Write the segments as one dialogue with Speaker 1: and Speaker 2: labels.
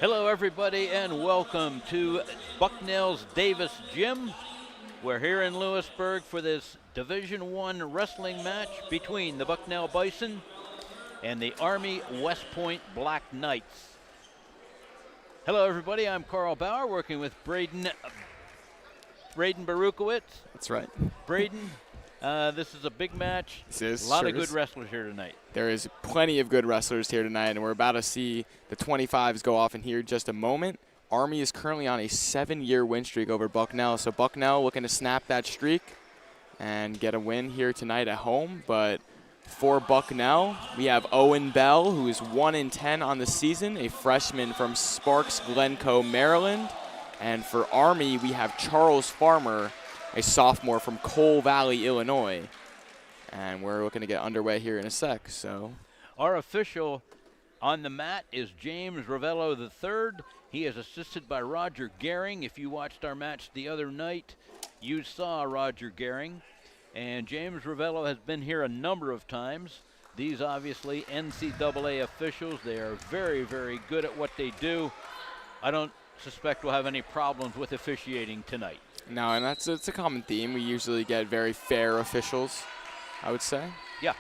Speaker 1: Hello, everybody, and welcome to Bucknell's Davis Gym. We're here in Lewisburg for this Division I wrestling match between the Bucknell Bison and the Army West Point Black Knights. Hello, everybody. I'm Carl Bauer, working with Braden Barukowitz.
Speaker 2: That's right.
Speaker 1: Braden, this is a big match.
Speaker 2: This is.
Speaker 1: A lot
Speaker 2: sure
Speaker 1: of good
Speaker 2: is.
Speaker 1: wrestlers here tonight.
Speaker 2: There is plenty of good wrestlers here tonight, and we're about to see the 25s go off in here in just a moment. Army is currently on a 7-year win streak over Bucknell, so Bucknell looking to snap that streak and get a win here tonight at home. But for Bucknell, we have Owen Bell, who is 1-10 on the season, a freshman from Sparks, Glencoe, Maryland. And for Army, we have Charles Farmer, a sophomore from Cole Valley, Illinois. And we're looking to get underway here in a sec. So,
Speaker 1: our official on the mat is James Ravello III. He is assisted by Roger Gehring. If you watched our match the other night, you saw Roger Gehring. And James Ravello has been here a number of times. These obviously NCAA officials. They are very, very good at what they do. I don't suspect we'll have any problems with officiating tonight.
Speaker 2: No, and it's a common theme. We usually get very fair officials, I would say.
Speaker 1: Yeah,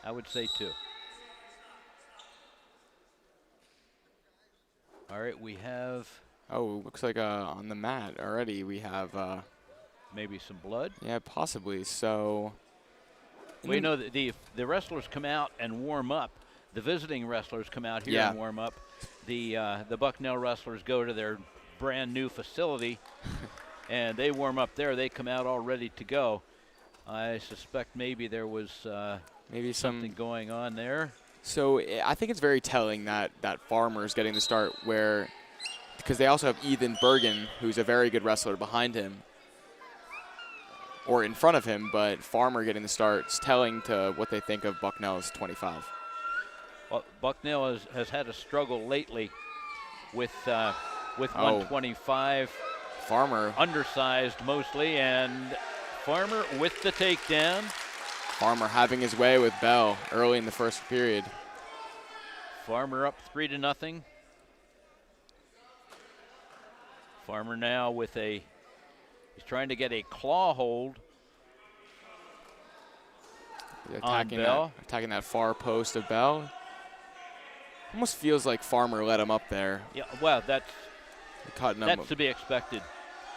Speaker 1: I would say too. All right, we have...
Speaker 2: Oh, looks like on the mat already we have...
Speaker 1: maybe some blood?
Speaker 2: Yeah, possibly. So...
Speaker 1: We know that the wrestlers come out and warm up. The visiting wrestlers come out here and warm up. The Bucknell wrestlers go to their brand new facility and they warm up there. They come out all ready to go. I suspect maybe there was
Speaker 2: maybe
Speaker 1: something going on there.
Speaker 2: So I think it's very telling that Farmer's getting the start, because they also have Ethan Bergen, who's a very good wrestler behind him, or in front of him, but Farmer getting the start is telling to what they think of Bucknell's 25.
Speaker 1: Well, Bucknell has had a struggle lately with 125.
Speaker 2: Farmer.
Speaker 1: Undersized mostly, and Farmer with the takedown.
Speaker 2: Farmer having his way with Bell early in the first period.
Speaker 1: Farmer up 3-0. Farmer now with he's trying to get a claw hold on Bell.
Speaker 2: Attacking that far post of Bell. Almost feels like Farmer let him up there.
Speaker 1: Yeah, well, that's to be expected.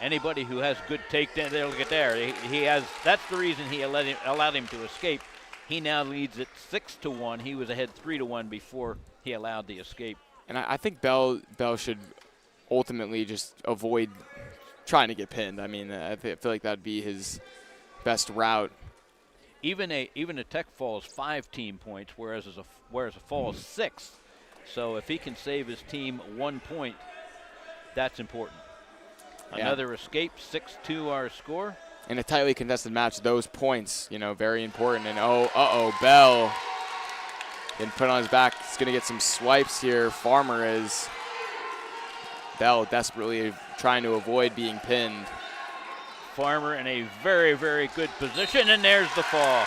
Speaker 1: Anybody who has good takedown, look at there. He has. That's the reason he allowed him to escape. He now leads it 6-1. He was ahead 3-1 before he allowed the escape.
Speaker 2: And I think Bell should ultimately just avoid trying to get pinned. I mean, I feel like that'd be his best route.
Speaker 1: Even a tech fall is 5 team points, whereas a fall is 6. So if he can save his team 1 point, that's important.
Speaker 2: Yeah.
Speaker 1: Another escape, 6-2 our score.
Speaker 2: In a tightly contested match, those points, very important. And Bell getting put on his back. He's going to get some swipes here. Farmer is. Bell desperately trying to avoid being pinned.
Speaker 1: Farmer in a very, very good position, and there's the fall.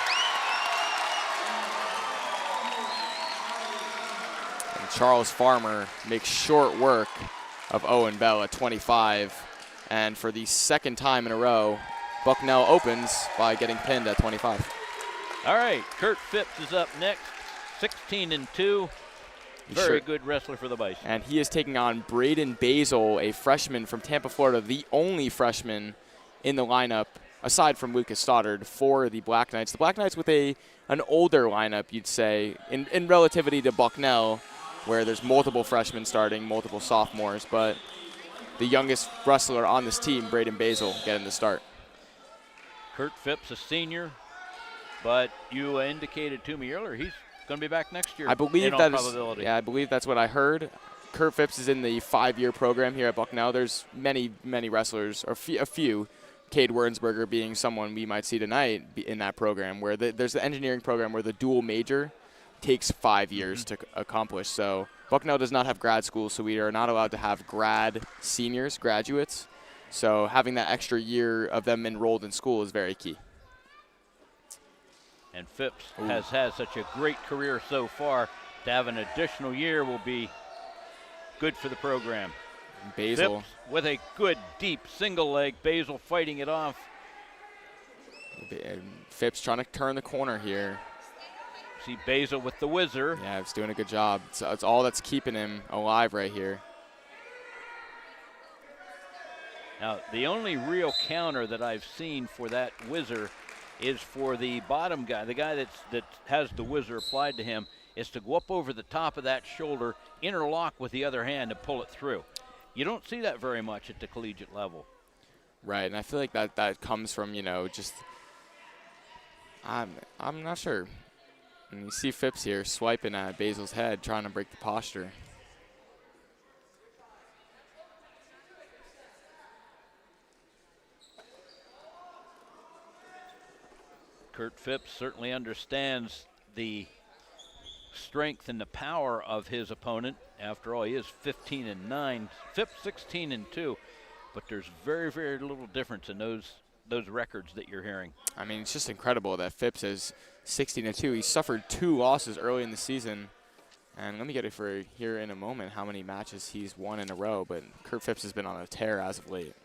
Speaker 2: And Charles Farmer makes short work of Owen Bell at 25. And for the second time in a row, Bucknell opens by getting pinned at 25.
Speaker 1: All right, Kurt Phipps is up next, 16-2. Very good wrestler for the Bison.
Speaker 2: And he is taking on Braden Basil, a freshman from Tampa, Florida, the only freshman in the lineup, aside from Lucas Stoddard, for the Black Knights. The Black Knights with an older lineup, you'd say, in relativity to Bucknell, where there's multiple freshmen starting, multiple sophomores, but the youngest wrestler on this team, Braden Basil, getting the start.
Speaker 1: Kurt Phipps, a senior, but you indicated to me earlier he's going to be back next year.
Speaker 2: I believe
Speaker 1: in all probability.
Speaker 2: Yeah, I believe that's what I heard. Kurt Phipps is in the 5-year program here at Bucknell. There's many wrestlers, or a few. Cade Wernsberger being someone we might see tonight in that program, where there's the engineering program where the dual major takes 5 years to accomplish. So Bucknell does not have grad school, so we are not allowed to have graduates. So having that extra year of them enrolled in school is very key.
Speaker 1: And Phipps has had such a great career so far. To have an additional year will be good for the program.
Speaker 2: Basil.
Speaker 1: Phipps with a good deep single leg. Basil fighting it off.
Speaker 2: Phipps trying to turn the corner here.
Speaker 1: See Basil with the whizzer.
Speaker 2: Yeah, it's doing a good job. It's all that's keeping him alive right here.
Speaker 1: Now, the only real counter that I've seen for that whizzer is for the bottom guy, the guy that has the whizzer applied to him, is to go up over the top of that shoulder, interlock with the other hand, and pull it through. You don't see that very much at the collegiate level.
Speaker 2: Right, and I feel like that comes from, just I'm not sure. And you see Phipps here swiping at Basil's head, trying to break the posture.
Speaker 1: Kurt Phipps certainly understands the strength and the power of his opponent. After all, he is 15-9. Phipps 16-2, but there's very, very little difference in those records that you're hearing.
Speaker 2: I mean, it's just incredible that Phipps is 16-2. He suffered 2 losses early in the season, and let me get it for here in a moment how many matches he's won in a row. But Kurt Phipps has been on a tear as of late.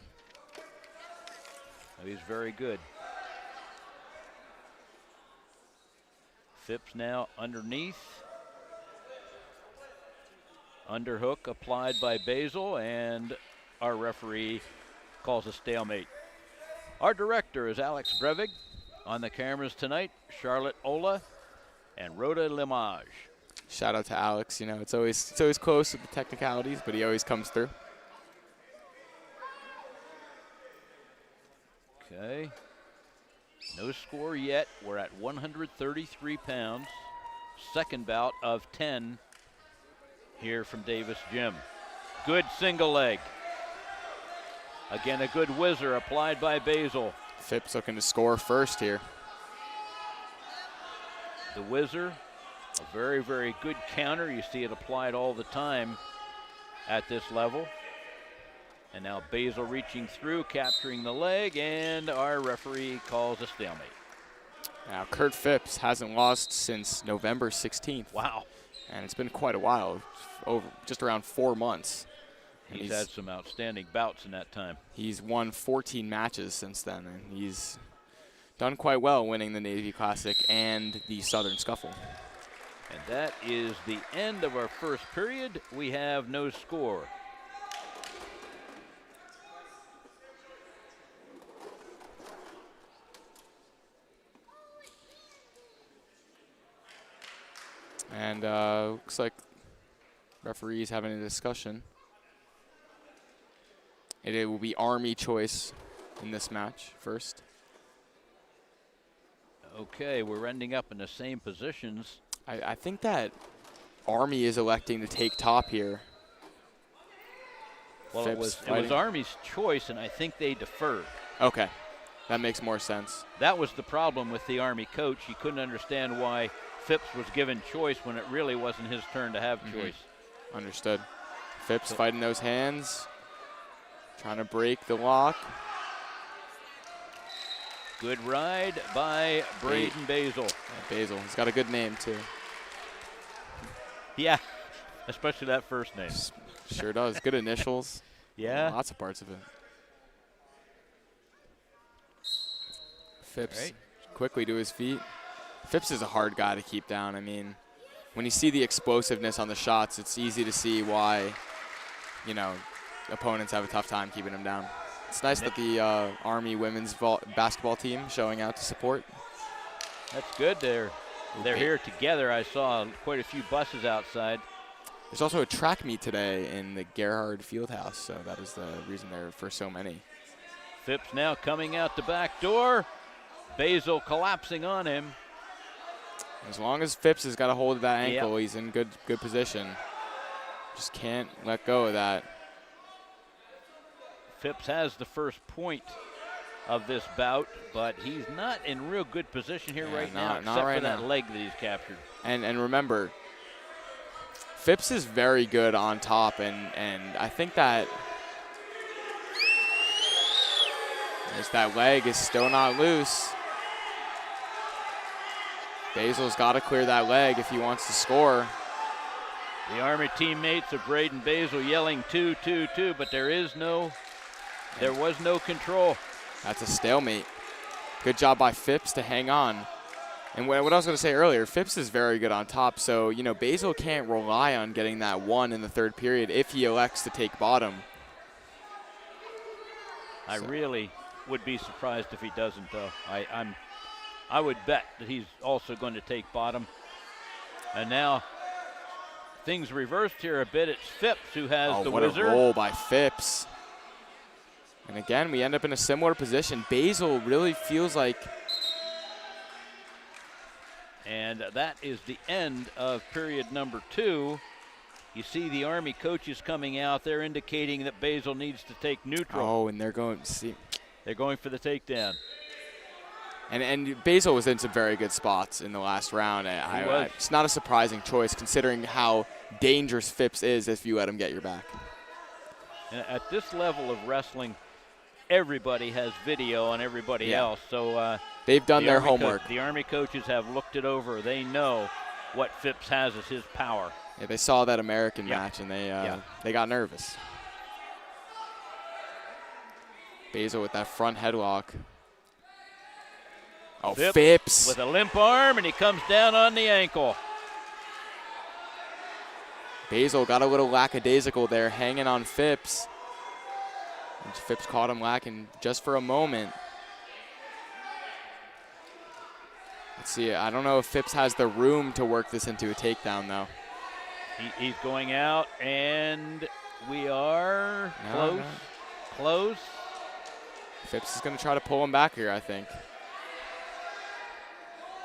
Speaker 1: He's very good. Phipps now underneath. Underhook applied by Basil, and our referee calls a stalemate. Our director is Alex Brevig. On the cameras tonight, Charlotte Ola and Rhoda Limage.
Speaker 2: Shout out to Alex. It's always close with the technicalities, but he always comes through.
Speaker 1: Okay. No score yet. We're at 133 pounds. Second bout of 10 here from Davis Gym. Good single leg. Again, a good whizzer applied by Basil.
Speaker 2: Phipps looking to score first here.
Speaker 1: The whizzer, a very, very good counter. You see it applied all the time at this level. And now Basil reaching through, capturing the leg, and our referee calls a stalemate.
Speaker 2: Now, Kurt Phipps hasn't lost since November 16th.
Speaker 1: Wow.
Speaker 2: And it's been quite a while, just around 4 months. And
Speaker 1: he's had some outstanding bouts in that time.
Speaker 2: He's won 14 matches since then, and he's done quite well winning the Navy Classic and the Southern Scuffle.
Speaker 1: And that is the end of our first period. We have no score.
Speaker 2: And looks like referees having a discussion. It will be Army choice in this match first.
Speaker 1: Okay, we're ending up in the same positions.
Speaker 2: I think that Army is electing to take top here.
Speaker 1: Well, it was Army's choice, and I think they deferred.
Speaker 2: Okay, that makes more sense.
Speaker 1: That was the problem with the Army coach. He couldn't understand why Phipps was given choice when it really wasn't his turn to have choice.
Speaker 2: Understood. Phipps fighting those hands, trying to break the lock.
Speaker 1: Good ride by Braden Basil.
Speaker 2: Basil, he's got a good name too.
Speaker 1: Yeah, especially that first name.
Speaker 2: Sure does. Good initials.
Speaker 1: Yeah.
Speaker 2: Lots of parts of it. Phipps quickly to his feet. Phipps is a hard guy to keep down. I mean, when you see the explosiveness on the shots, it's easy to see why, opponents have a tough time keeping him down. It's nice that the Army women's basketball team showing out to support.
Speaker 1: That's good. They're here together. I saw quite a few buses outside.
Speaker 2: There's also a track meet today in the Gerhard Fieldhouse, so that is the reason there for so many.
Speaker 1: Phipps now coming out the back door. Basil collapsing on him.
Speaker 2: As long as Phipps has got a hold of that ankle, he's in good position. Just can't let go of that.
Speaker 1: Phipps has the first point of this bout, but he's not in real good position here right now, except for that leg that he's captured.
Speaker 2: And remember, Phipps is very good on top, and I think that that leg is still not loose. Basil's got to clear that leg if he wants to score.
Speaker 1: The Army teammates of Braden Basil yelling 2, 2, 2, but there was no control.
Speaker 2: That's a stalemate. Good job by Phipps to hang on. And what I was going to say earlier, Phipps is very good on top, so, you know, Basil can't rely on getting that one in the third period if he elects to take bottom.
Speaker 1: I really would be surprised if he doesn't, though. I would bet that he's also going to take bottom. And now things reversed here a bit. It's Phipps who has the
Speaker 2: what
Speaker 1: wizard.
Speaker 2: A roll by Phipps. And again, we end up in a similar position. Basil really feels like...
Speaker 1: And that is the end of period number 2. You see the Army coaches coming out. They're indicating that Basil needs to take neutral.
Speaker 2: Oh, and they're going to see.
Speaker 1: They're going for the takedown.
Speaker 2: And Basil was in some very good spots in the last round. It's not a surprising choice considering how dangerous Phipps is if you let him get your back.
Speaker 1: And at this level of wrestling, everybody has video on everybody else. So
Speaker 2: they've done their homework.
Speaker 1: The Army coaches have looked it over. They know what Phipps has as his power.
Speaker 2: Yeah, they saw that American match and they got nervous. Basil with that front headlock. Oh, Phipps
Speaker 1: with a limp arm, and he comes down on the ankle.
Speaker 2: Basil got a little lackadaisical there, hanging on Phipps. And Phipps caught him lacking just for a moment. Let's see, I don't know if Phipps has the room to work this into a takedown, though.
Speaker 1: He's going out, and we are close.
Speaker 2: Phipps is going to try to pull him back here, I think.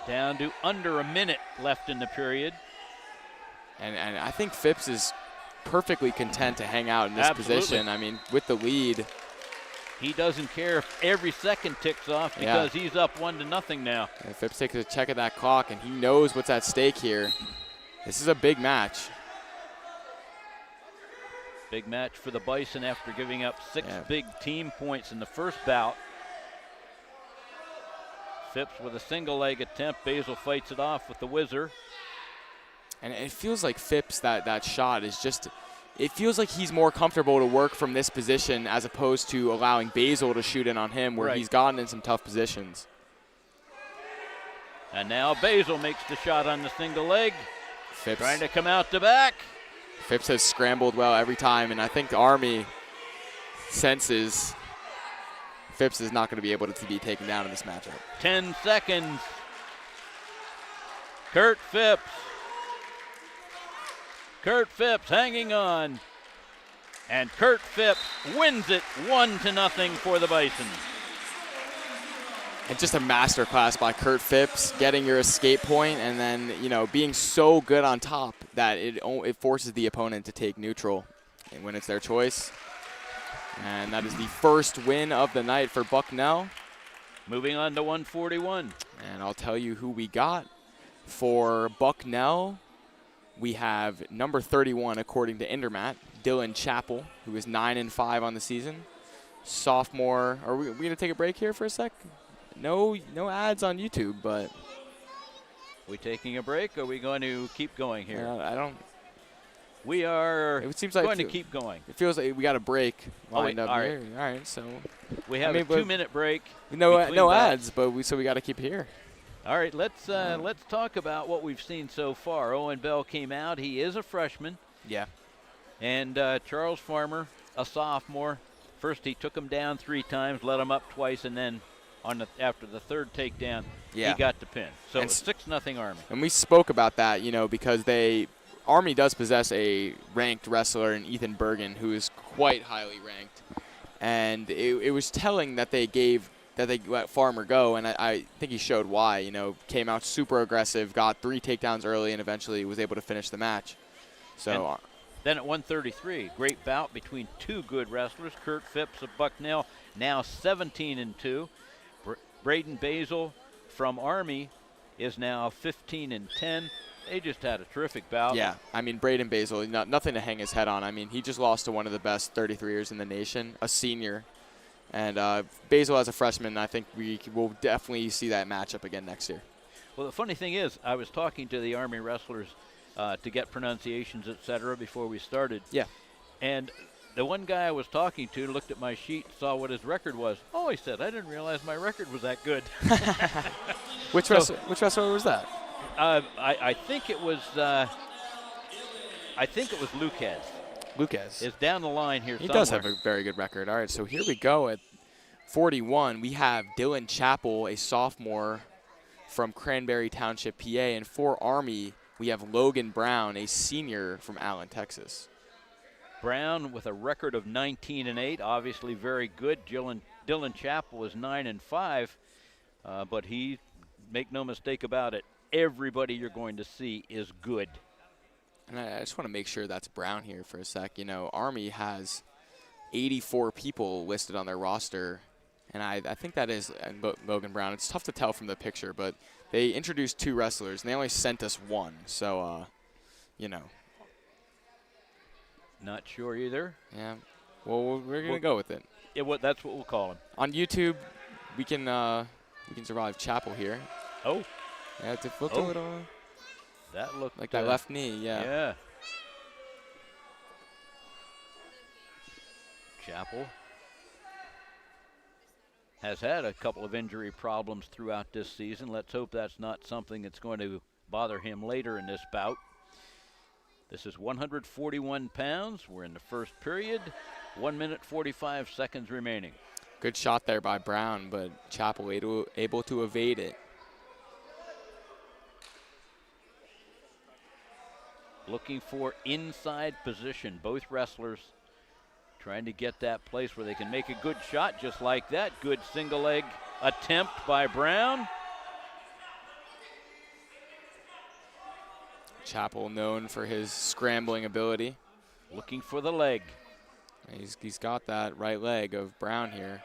Speaker 1: Down to under a minute left in the period.
Speaker 2: And I think Phipps is perfectly content to hang out in this position. I mean, with the lead.
Speaker 1: He doesn't care if every second ticks off because he's up 1-0 now.
Speaker 2: And Phipps takes a check of that clock, and he knows what's at stake here. This is a big match.
Speaker 1: Big match for the Bison after giving up 6 big team points in the first bout. Phipps with a single leg attempt. Basil fights it off with the whizzer.
Speaker 2: And it feels like Phipps, that shot is just, it feels like he's more comfortable to work from this position as opposed to allowing Basil to shoot in on him where he's gotten in some tough positions.
Speaker 1: And now Basil makes the shot on the single leg.
Speaker 2: Phipps
Speaker 1: trying to come out the back.
Speaker 2: Phipps has scrambled well every time, and I think the Army senses Phipps is not going to be able to be taken down in this matchup.
Speaker 1: 10 seconds. Kurt Phipps. Kurt Phipps hanging on. And Kurt Phipps wins it 1-0 for the Bison.
Speaker 2: And just a masterclass by Kurt Phipps, getting your escape point and then, you know, being so good on top that it forces the opponent to take neutral and when it's their choice. And that is the first win of the night for Bucknell.
Speaker 1: Moving on to 141.
Speaker 2: And I'll tell you who we got. For Bucknell, we have number 31, according to Intermat, Dylan Chappell, who is 9-5 on the season. Sophomore. Are we going to take a break here for a sec? No ads on YouTube, but.
Speaker 1: We taking a break, or are we going to keep going here?
Speaker 2: I don't.
Speaker 1: We are
Speaker 2: it seems like
Speaker 1: going to keep going.
Speaker 2: It feels like we got a break lined up
Speaker 1: all
Speaker 2: here. All right, so.
Speaker 1: We have a 2-minute break.
Speaker 2: No ads, but we got to keep it here.
Speaker 1: All right, let's talk about what we've seen so far. Owen Bell came out. He is a freshman.
Speaker 2: Yeah.
Speaker 1: And Charles Farmer, a sophomore. First he took him down 3 times, let him up twice, and then after the third takedown, he got the pin. So it's 6-0 Army.
Speaker 2: And we spoke about that, you know, because Army does possess a ranked wrestler in Ethan Bergen, who is quite highly ranked. And it was telling that they let Farmer go, and I think he showed why. You know, came out super aggressive, got 3 takedowns early, and eventually was able to finish the match. So.
Speaker 1: And then at 133, great bout between 2 good wrestlers. Kurt Phipps of Bucknell, now 17-2. Braden Basil from Army is now 15-10. They just had a terrific bout.
Speaker 2: Yeah, I mean, Braden Basil, nothing to hang his head on. I mean, he just lost to one of the best 33ers in the nation, a senior. And Basil as a freshman, I think we will definitely see that matchup again next year.
Speaker 1: Well, the funny thing is, I was talking to the Army wrestlers to get pronunciations, etc. before we started.
Speaker 2: Yeah.
Speaker 1: And the one guy I was talking to looked at my sheet, saw what his record was. Oh, he said, I didn't realize my record was that good.
Speaker 2: Which wrestler was that?
Speaker 1: I think it was. I think it was Lucas.
Speaker 2: Lucas.
Speaker 1: Is down the line here.
Speaker 2: He
Speaker 1: somewhere.
Speaker 2: does have a very good record. All right, so here we go at 41. We have Dylan Chappell, a sophomore from Cranberry Township, PA, and for Army, we have Logan Brown, a senior from Allen, Texas.
Speaker 1: Brown with a record of 19-8, obviously very good. Dylan Chappell is 9-5, but he, make no mistake about it, everybody you're going to see is good.
Speaker 2: And I just want to make sure that's Brown here for a sec. You know, Army has 84 people listed on their roster, and I think that is Logan Brown. It's tough to tell from the picture, but they introduced 2 wrestlers, and they only sent us 1. So, you know.
Speaker 1: Not sure either.
Speaker 2: Yeah. Well, we're going to go with it.
Speaker 1: Yeah, that's what we'll call him.
Speaker 2: On YouTube, we can survive Chappell here.
Speaker 1: Oh.
Speaker 2: Yeah, it looked a little.
Speaker 1: That looked
Speaker 2: like that left knee, yeah.
Speaker 1: Yeah. Chappell has had a couple of injury problems throughout this season. Let's hope that's not something that's going to bother him later in this bout. This is 141 pounds. We're in the first period. 1 minute, 45 seconds remaining.
Speaker 2: Good shot there by Brown, but Chappell able to evade it.
Speaker 1: Looking for inside position. Both wrestlers trying to get that place where they can make a good shot just like that. Good single leg attempt by Brown.
Speaker 2: Chappell known for his scrambling ability.
Speaker 1: Looking for the leg.
Speaker 2: He's got that right leg of Brown here.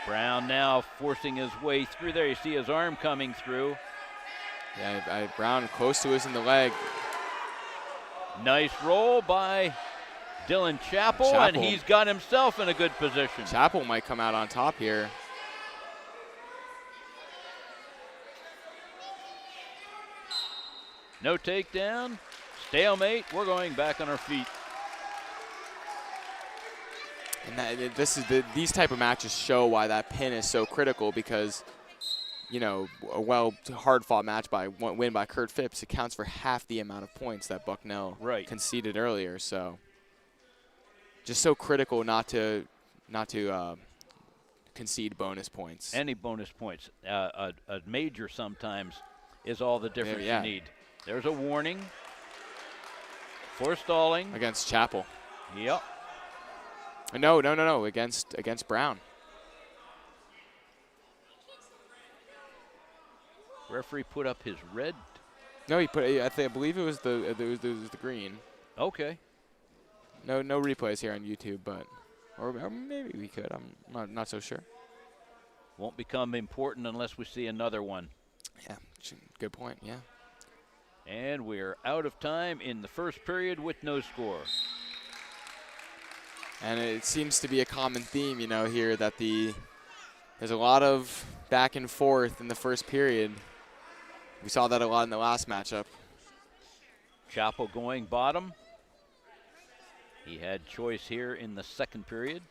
Speaker 1: Brown now forcing his way through there. You see his arm coming through.
Speaker 2: Yeah, Brown close to us in the leg.
Speaker 1: Nice roll by Dylan Chappell, and he's got himself in a good position.
Speaker 2: Chappell might come out on top here.
Speaker 1: No takedown, stalemate. We're going back on our feet.
Speaker 2: And these type of matches show why that pin is so critical, because, you know, a hard-fought match win by Kurt Phipps accounts for half the amount of points that Bucknell conceded earlier. So, just so critical not to concede bonus points.
Speaker 1: Any bonus points, a major sometimes is all the difference you need. There's a warning. Forestalling
Speaker 2: against Chappell.
Speaker 1: Yep.
Speaker 2: No. Against Brown.
Speaker 1: Referee put up his red.
Speaker 2: No, he put. I believe it was the green.
Speaker 1: Okay.
Speaker 2: No replays here on YouTube, but or maybe we could. I'm not so sure.
Speaker 1: Won't become important unless we see another one.
Speaker 2: Yeah, good point. Yeah.
Speaker 1: And we're out of time in the first period with no score.
Speaker 2: And it seems to be a common theme, you know, here that there's a lot of back and forth in the first period. We saw that a lot in the last matchup.
Speaker 1: Chappell going bottom. He had choice here in the second period.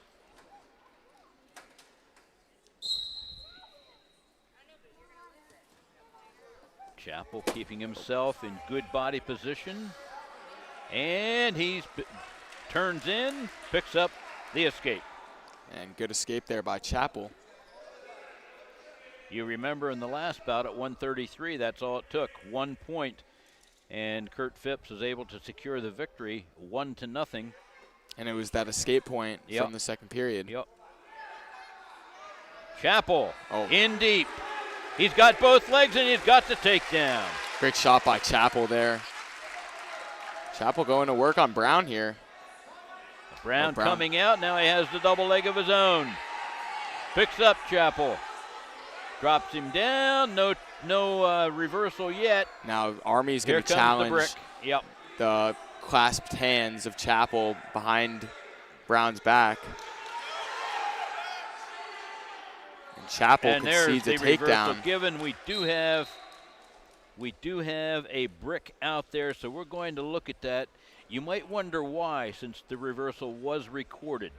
Speaker 1: Chappell keeping himself in good body position. And he turns in, picks up the escape.
Speaker 2: And good escape there by Chappell.
Speaker 1: You remember in the last bout at 133, that's all it took, 1 point. And Kurt Phipps was able to secure the victory 1-0.
Speaker 2: And it was that escape point from the second period.
Speaker 1: Yep. Chappell in deep. He's got both legs and he's got the takedown.
Speaker 2: Great shot by Chappell there. Chappell going to work on Brown here.
Speaker 1: Brown coming out. Now he has the double leg of his own. Picks up Chappell. Drops him down. No reversal yet.
Speaker 2: Now Army's going to challenge
Speaker 1: the,
Speaker 2: the clasped hands of Chappell behind Brown's back. And Chappell concedes a takedown.
Speaker 1: Given, we do have We do have a brick out there, so we're going to look at that. You might wonder why, since the reversal was recorded.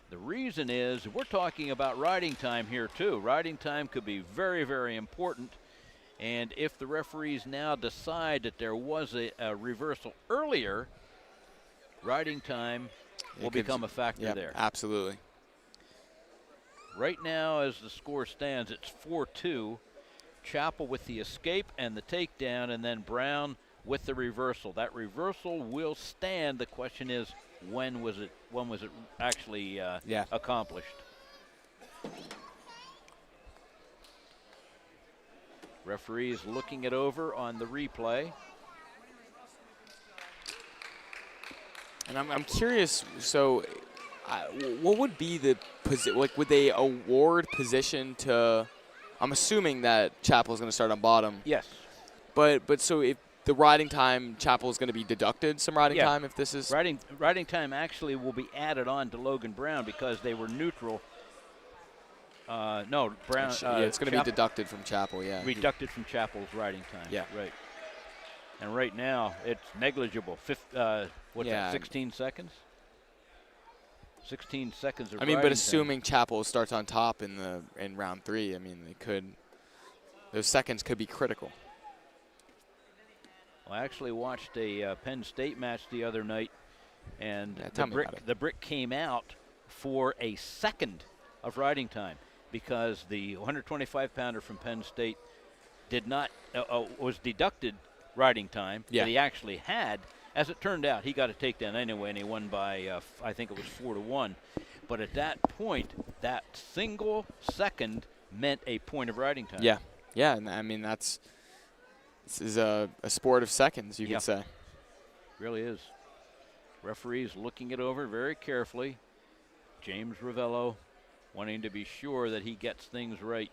Speaker 1: The reason is we're talking about riding time here, too. Riding time could be very, very important. And if the referees now decide that there was a reversal earlier, riding time will become a factor there.
Speaker 2: Absolutely.
Speaker 1: Right now, as the score stands, it's 4-2. Chappell with the escape and the takedown, and then Brown with the reversal. That reversal will stand. The question is, when was it actually accomplished? Referee is looking it over on the replay.
Speaker 2: And I'm curious, so what would be the position? Like, would they award position to, I'm assuming that Chappell's going to start on bottom.
Speaker 1: Yes.
Speaker 2: But so if the riding time, Chappell's going to be deducted some riding time if this is?
Speaker 1: Riding time actually will be added on to Logan Brown because they were neutral. No, Brown.
Speaker 2: It's going to be deducted from Chappell,
Speaker 1: Reducted from Chappell's riding time.
Speaker 2: Yeah.
Speaker 1: Right. And right now, it's negligible. 16 seconds? 16 seconds of riding
Speaker 2: but assuming
Speaker 1: time.
Speaker 2: Chappell starts on top in round 3, I mean, those seconds could be critical.
Speaker 1: Well, I actually watched a Penn State match the other night, and the brick came out for a second of riding time because the 125-pounder from Penn State was deducted riding time that he actually had. As it turned out, he got a takedown anyway, and he won by, I think it was 4-1. But at that point, that single second meant a point of riding time.
Speaker 2: Yeah, and I mean, this is a sport of seconds, you could say.
Speaker 1: Really is. Referees looking it over very carefully. James Ravello wanting to be sure that he gets things right.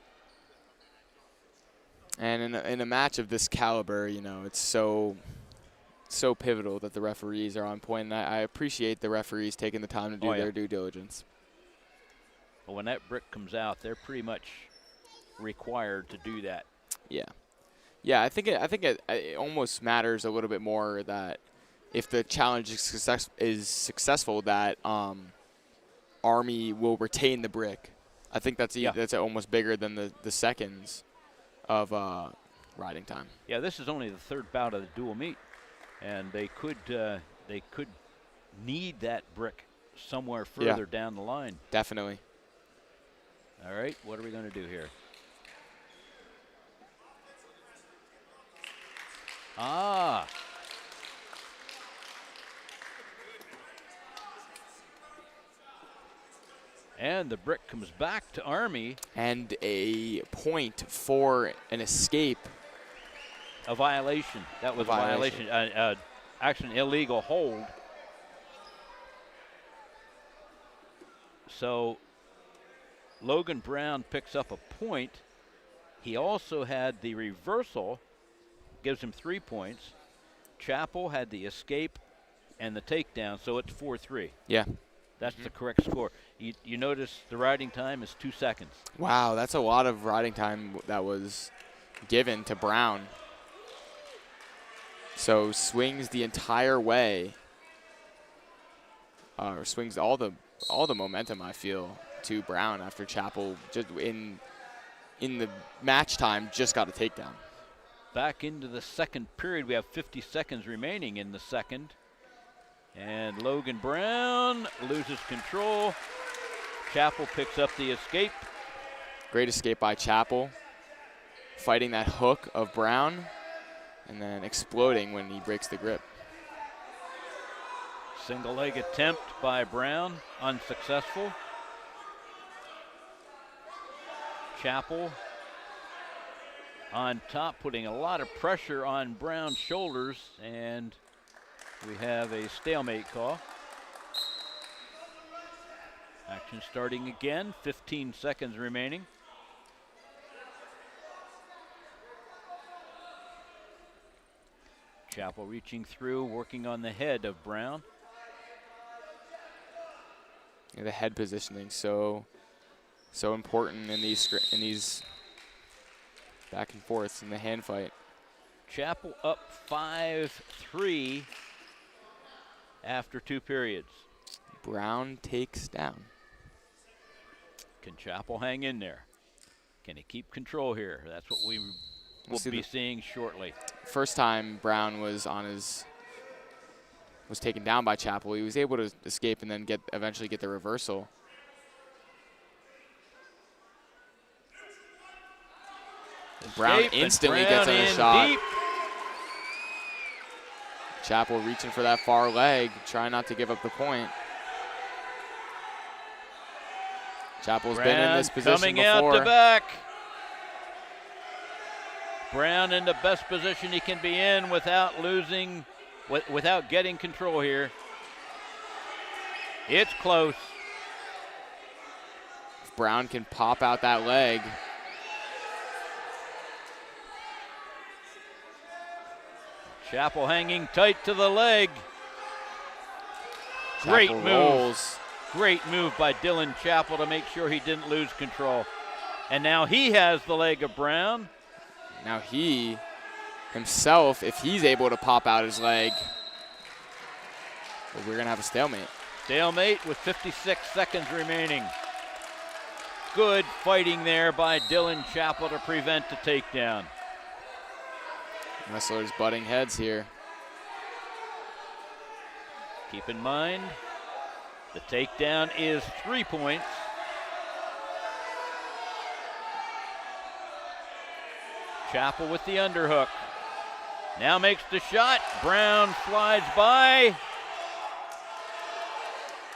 Speaker 2: And in a match of this caliber, it's so pivotal that the referees are on point, and I appreciate the referees taking the time to do their due diligence.
Speaker 1: Well, when that brick comes out, they're pretty much required to do that.
Speaker 2: Yeah, I think it almost matters a little bit more that if the challenge is successful, that Army will retain the brick. I think that's almost bigger than the seconds of riding time.
Speaker 1: Yeah, this is only the third bout of the dual meet, and they could need that brick somewhere further down the line.
Speaker 2: Definitely.
Speaker 1: All right, what are we going to do here? And the brick comes back to Army.
Speaker 2: And a point for an escape.
Speaker 1: A violation. That was a violation. Actually, an illegal hold. So Logan Brown picks up a point. He also had the reversal, gives him 3 points. Chappell had the escape and the takedown, so it's 4-3.
Speaker 2: Yeah.
Speaker 1: That's the correct score. You notice the riding time is 2 seconds.
Speaker 2: Wow, that's a lot of riding time that was given to Brown. So swings the entire way, or swings all the momentum, I feel, to Brown after Chappell just in the match time just got a takedown.
Speaker 1: Back into the second period, we have 50 seconds remaining in the second. And Logan Brown loses control. Chappell picks up the escape.
Speaker 2: Great escape by Chappell. Fighting that hook of Brown and then exploding when he breaks the grip.
Speaker 1: Single leg attempt by Brown, unsuccessful. Chappell on top, putting a lot of pressure on Brown's shoulders, and we have a stalemate call. Action starting again, 15 seconds remaining. Chappell reaching through, working on the head of Brown.
Speaker 2: Yeah, the head positioning so important in these back and forths in the hand fight.
Speaker 1: Chapel up 5-3 after 2 periods.
Speaker 2: Brown takes down.
Speaker 1: Can Chapel hang in there? Can he keep control here? That's what we will be seeing shortly.
Speaker 2: First time Brown was taken down by Chapel, he was able to escape and then eventually get the reversal. Brown instantly gets on a shot. Deep. Chapel reaching for that far leg, trying not to give up the point. Chapel's been in this position
Speaker 1: coming
Speaker 2: before.
Speaker 1: Out to back. Brown in the best position he can be in without getting control here. It's close.
Speaker 2: If Brown can pop out that leg.
Speaker 1: Chapel hanging tight to the leg. Great move.
Speaker 2: Rolls.
Speaker 1: Great move by Dylan Chapel to make sure he didn't lose control. And now he has the leg of Brown.
Speaker 2: Now he himself, if he's able to pop out his leg, well, we're going to have a stalemate.
Speaker 1: Stalemate with 56 seconds remaining. Good fighting there by Dylan Chapel to prevent the takedown.
Speaker 2: Wrestlers butting heads here.
Speaker 1: Keep in mind, the takedown is 3 points. Chapel with the underhook. Now makes the shot. Brown slides by.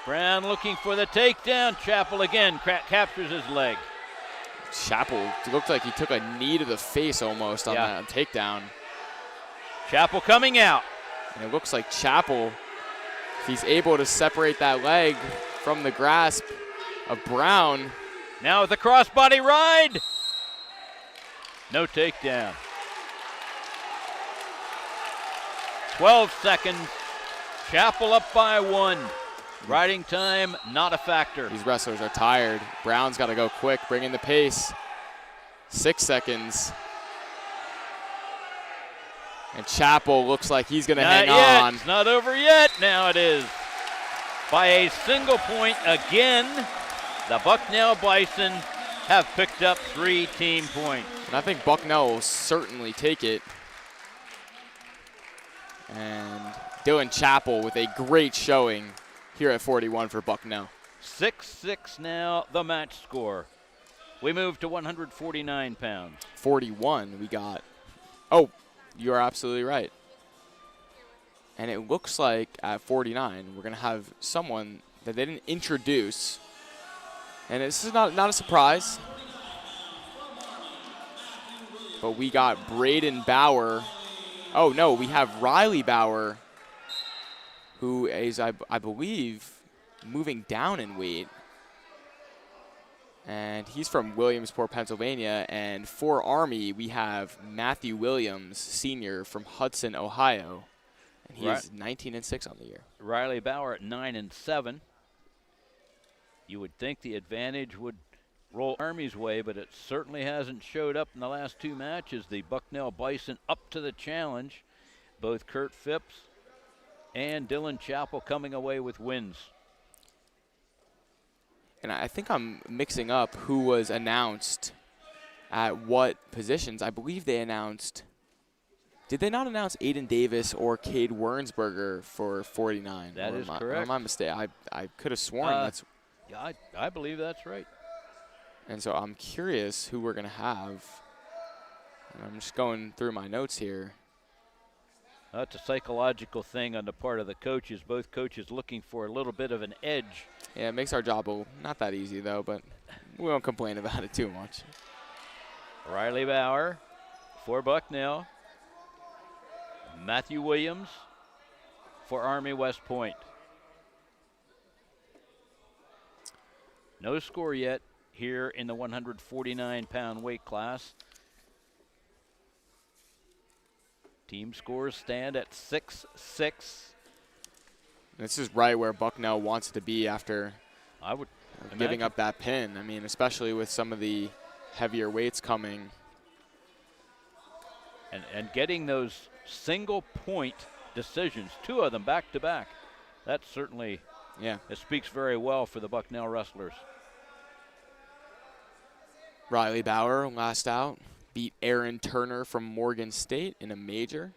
Speaker 1: Brown looking for the takedown. Chapel again captures his leg.
Speaker 2: Chapel looked like he took a knee to the face almost on that takedown.
Speaker 1: Chapel coming out.
Speaker 2: And it looks like Chapel, if he's able to separate that leg from the grasp of Brown.
Speaker 1: Now with the crossbody ride. No takedown. 12 seconds. Chapel up by 1. Riding time, not a factor.
Speaker 2: These wrestlers are tired. Brown's got to go quick, bring in the pace. 6 seconds. And Chapel looks like he's going to hang on.
Speaker 1: It's not over yet. Now it is. By a single point again, the Bucknell Bison have picked up 3 team points.
Speaker 2: And I think Bucknell will certainly take it. And Dylan Chapel with a great showing here at 41 for Bucknell.
Speaker 1: 6-6 now, the match score. We move to 149 pounds.
Speaker 2: 41 we got. Oh, you are absolutely right. And it looks like at 49, we're going to have someone that they didn't introduce. And this is not a surprise. But we got Braden Bauer. Oh, no, we have Riley Bauer, who is, I believe, moving down in weight. And he's from Williamsport, Pennsylvania. And for Army, we have Matthew Williams, senior from Hudson, Ohio. And he is 19-6 on the year.
Speaker 1: Riley Bauer at 9-7. You would think the advantage would roll Army's way, but it certainly hasn't showed up in the last 2 matches. The Bucknell Bison up to the challenge. Both Kurt Phipps and Dylan Chapel coming away with wins.
Speaker 2: And I think I'm mixing up who was announced at what positions. I believe they announced, did they not announce Aiden Davis or Cade Wernsberger for 49?
Speaker 1: That is correct.
Speaker 2: Or am I mistaken? I could have sworn that's.
Speaker 1: Yeah, I believe that's right.
Speaker 2: And so I'm curious who we're going to have. And I'm just going through my notes here.
Speaker 1: That's a psychological thing on the part of the coaches. Both coaches looking for a little bit of an edge.
Speaker 2: Yeah, it makes our job not that easy, though, but we won't complain about it too much.
Speaker 1: Riley Bauer for Bucknell. Matthew Williams for Army West Point. No score yet here in the 149-pound weight class. Team scores stand at 6-6.
Speaker 2: This is right where Bucknell wants to be after giving
Speaker 1: imagine.
Speaker 2: up that pin. I mean, especially with some of the heavier weights coming.
Speaker 1: And getting those single point decisions, 2 of them back to back, that certainly it speaks very well for the Bucknell wrestlers.
Speaker 2: Riley Bauer last out, beat Aaron Turner from Morgan State in a major.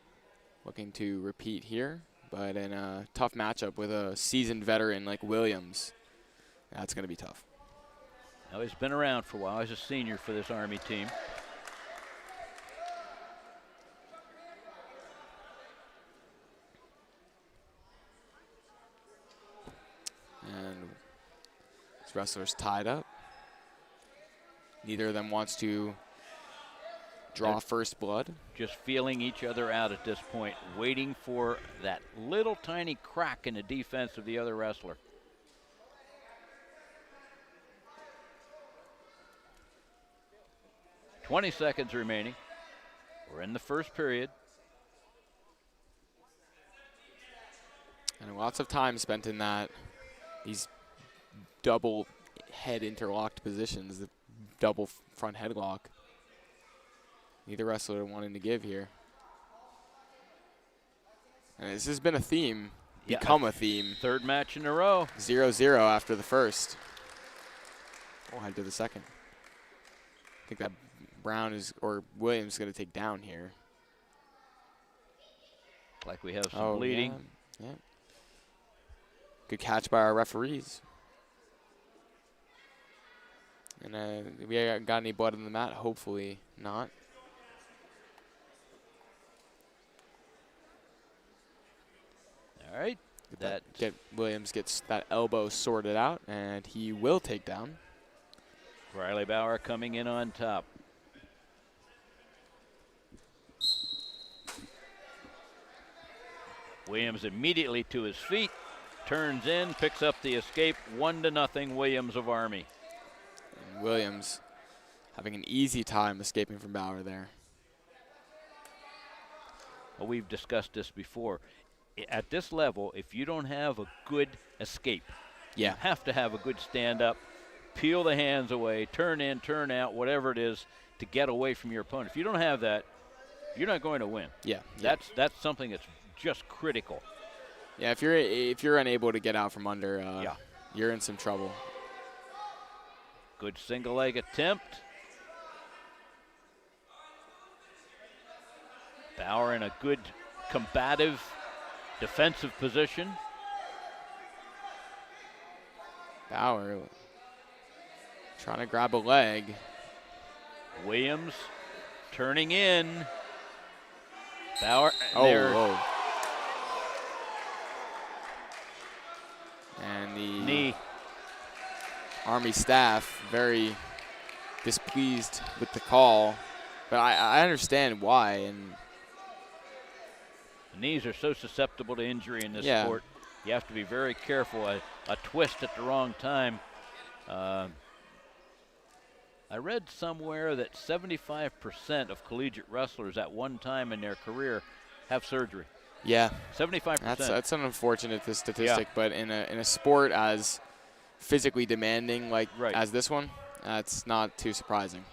Speaker 2: Looking to repeat here, but in a tough matchup with a seasoned veteran like Williams, that's going to be tough.
Speaker 1: Now he's been around for a while. He's a senior for this Army team.
Speaker 2: And this wrestler's tied up. Neither of them wants to draw first blood.
Speaker 1: Just feeling each other out at this point, waiting for that little tiny crack in the defense of the other wrestler. "20 seconds remaining. We're in the first period.
Speaker 2: And lots of time spent in these double head interlocked positions, the double front headlock. Neither wrestler wanting to give here. And this has been a theme, become a theme.
Speaker 1: 3rd match in a row.
Speaker 2: 0-0 after the first. We'll head to the second. I think that Williams is going to take down here.
Speaker 1: Like we have some bleeding.
Speaker 2: Yeah. Good catch by our referees. And we haven't got any blood on the mat, hopefully not.
Speaker 1: All right.
Speaker 2: Williams gets that elbow sorted out, and he will take down.
Speaker 1: Riley Bauer coming in on top. Williams immediately to his feet, turns in, picks up the escape, 1-0 Williams of Army.
Speaker 2: And Williams having an easy time escaping from Bauer there.
Speaker 1: Well, we've discussed this before. At this level, if you don't have a good escape, you have to have a good stand-up, peel the hands away, turn in, turn out, whatever it is, to get away from your opponent. If you don't have that, you're not going to win. That's something that's just critical.
Speaker 2: Yeah, if you're unable to get out from under, you're in some trouble.
Speaker 1: Good single leg attempt. Bauer in a good combative defensive position.
Speaker 2: Bauer trying to grab a leg.
Speaker 1: Williams turning in. Bauer.
Speaker 2: Whoa. And the
Speaker 1: knee.
Speaker 2: Army staff very displeased with the call, but I understand why. And
Speaker 1: the knees are so susceptible to injury in this sport. You have to be very careful. A twist at the wrong time. I read somewhere that 75% of collegiate wrestlers at one time in their career have surgery.
Speaker 2: Yeah,
Speaker 1: 75%.
Speaker 2: That's an unfortunate statistic, but in a sport as physically demanding as this one, that's not too surprising.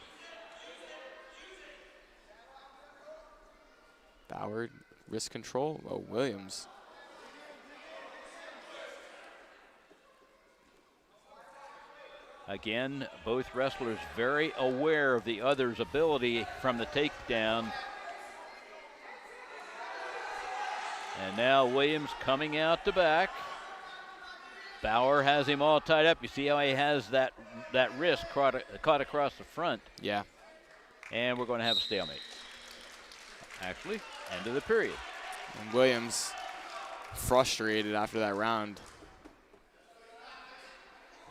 Speaker 2: Bauer, wrist control. Oh, Williams.
Speaker 1: Again, both wrestlers very aware of the other's ability from the takedown. And now Williams coming out the back. Bauer has him all tied up. You see how he has that wrist caught across the front.
Speaker 2: Yeah.
Speaker 1: And we're going to have a stalemate. Actually, end of the period.
Speaker 2: And Williams frustrated after that round.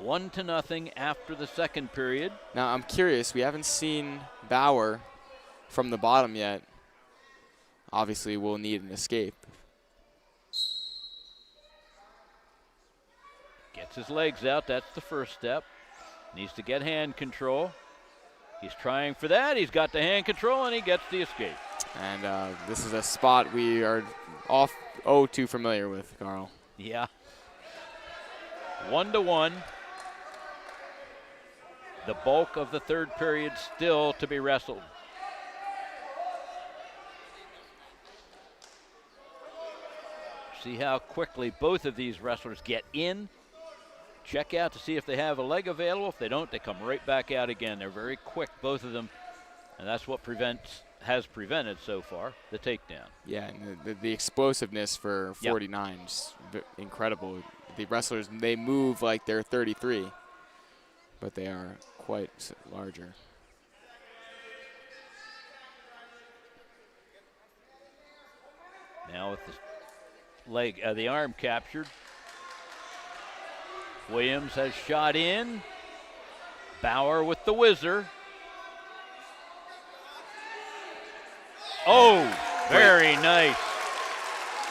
Speaker 1: 1-0 after the second period.
Speaker 2: Now I'm curious, we haven't seen Bauer from the bottom yet. Obviously we'll need an escape.
Speaker 1: Gets his legs out, that's the first step. Needs to get hand control. He's trying for that, he's got the hand control and he gets the escape.
Speaker 2: And this is a spot we are too familiar with, Carl.
Speaker 1: Yeah. 1-1. The bulk of the third period still to be wrestled. See how quickly both of these wrestlers get in, check out to see if they have a leg available. If they don't, they come right back out again. They're very quick, both of them, and that's what has prevented so far the takedown.
Speaker 2: Yeah, and the explosiveness for 49 is incredible. The wrestlers, they move like they're 33, but they are quite larger.
Speaker 1: Now with the arm captured, Williams has shot in. Bauer with the whizzer. Oh, very nice.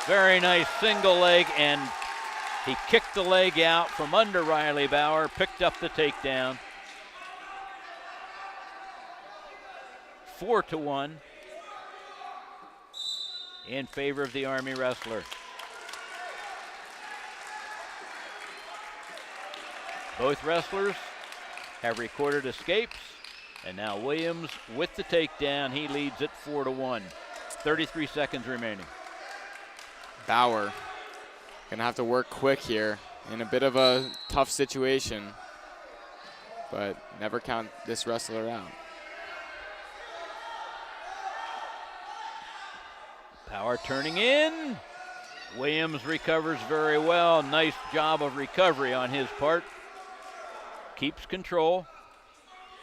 Speaker 1: Very nice single leg, and he kicked the leg out from under Riley Bauer, picked up the takedown. 4-1 in favor of the Army wrestler. Both wrestlers have recorded escapes, and now Williams with the takedown. He leads it 4-1. 33 seconds remaining.
Speaker 2: Bauer gonna have to work quick here in a bit of a tough situation, but never count this wrestler out.
Speaker 1: Bauer turning in. Williams recovers very well. Nice job of recovery on his part. Keeps control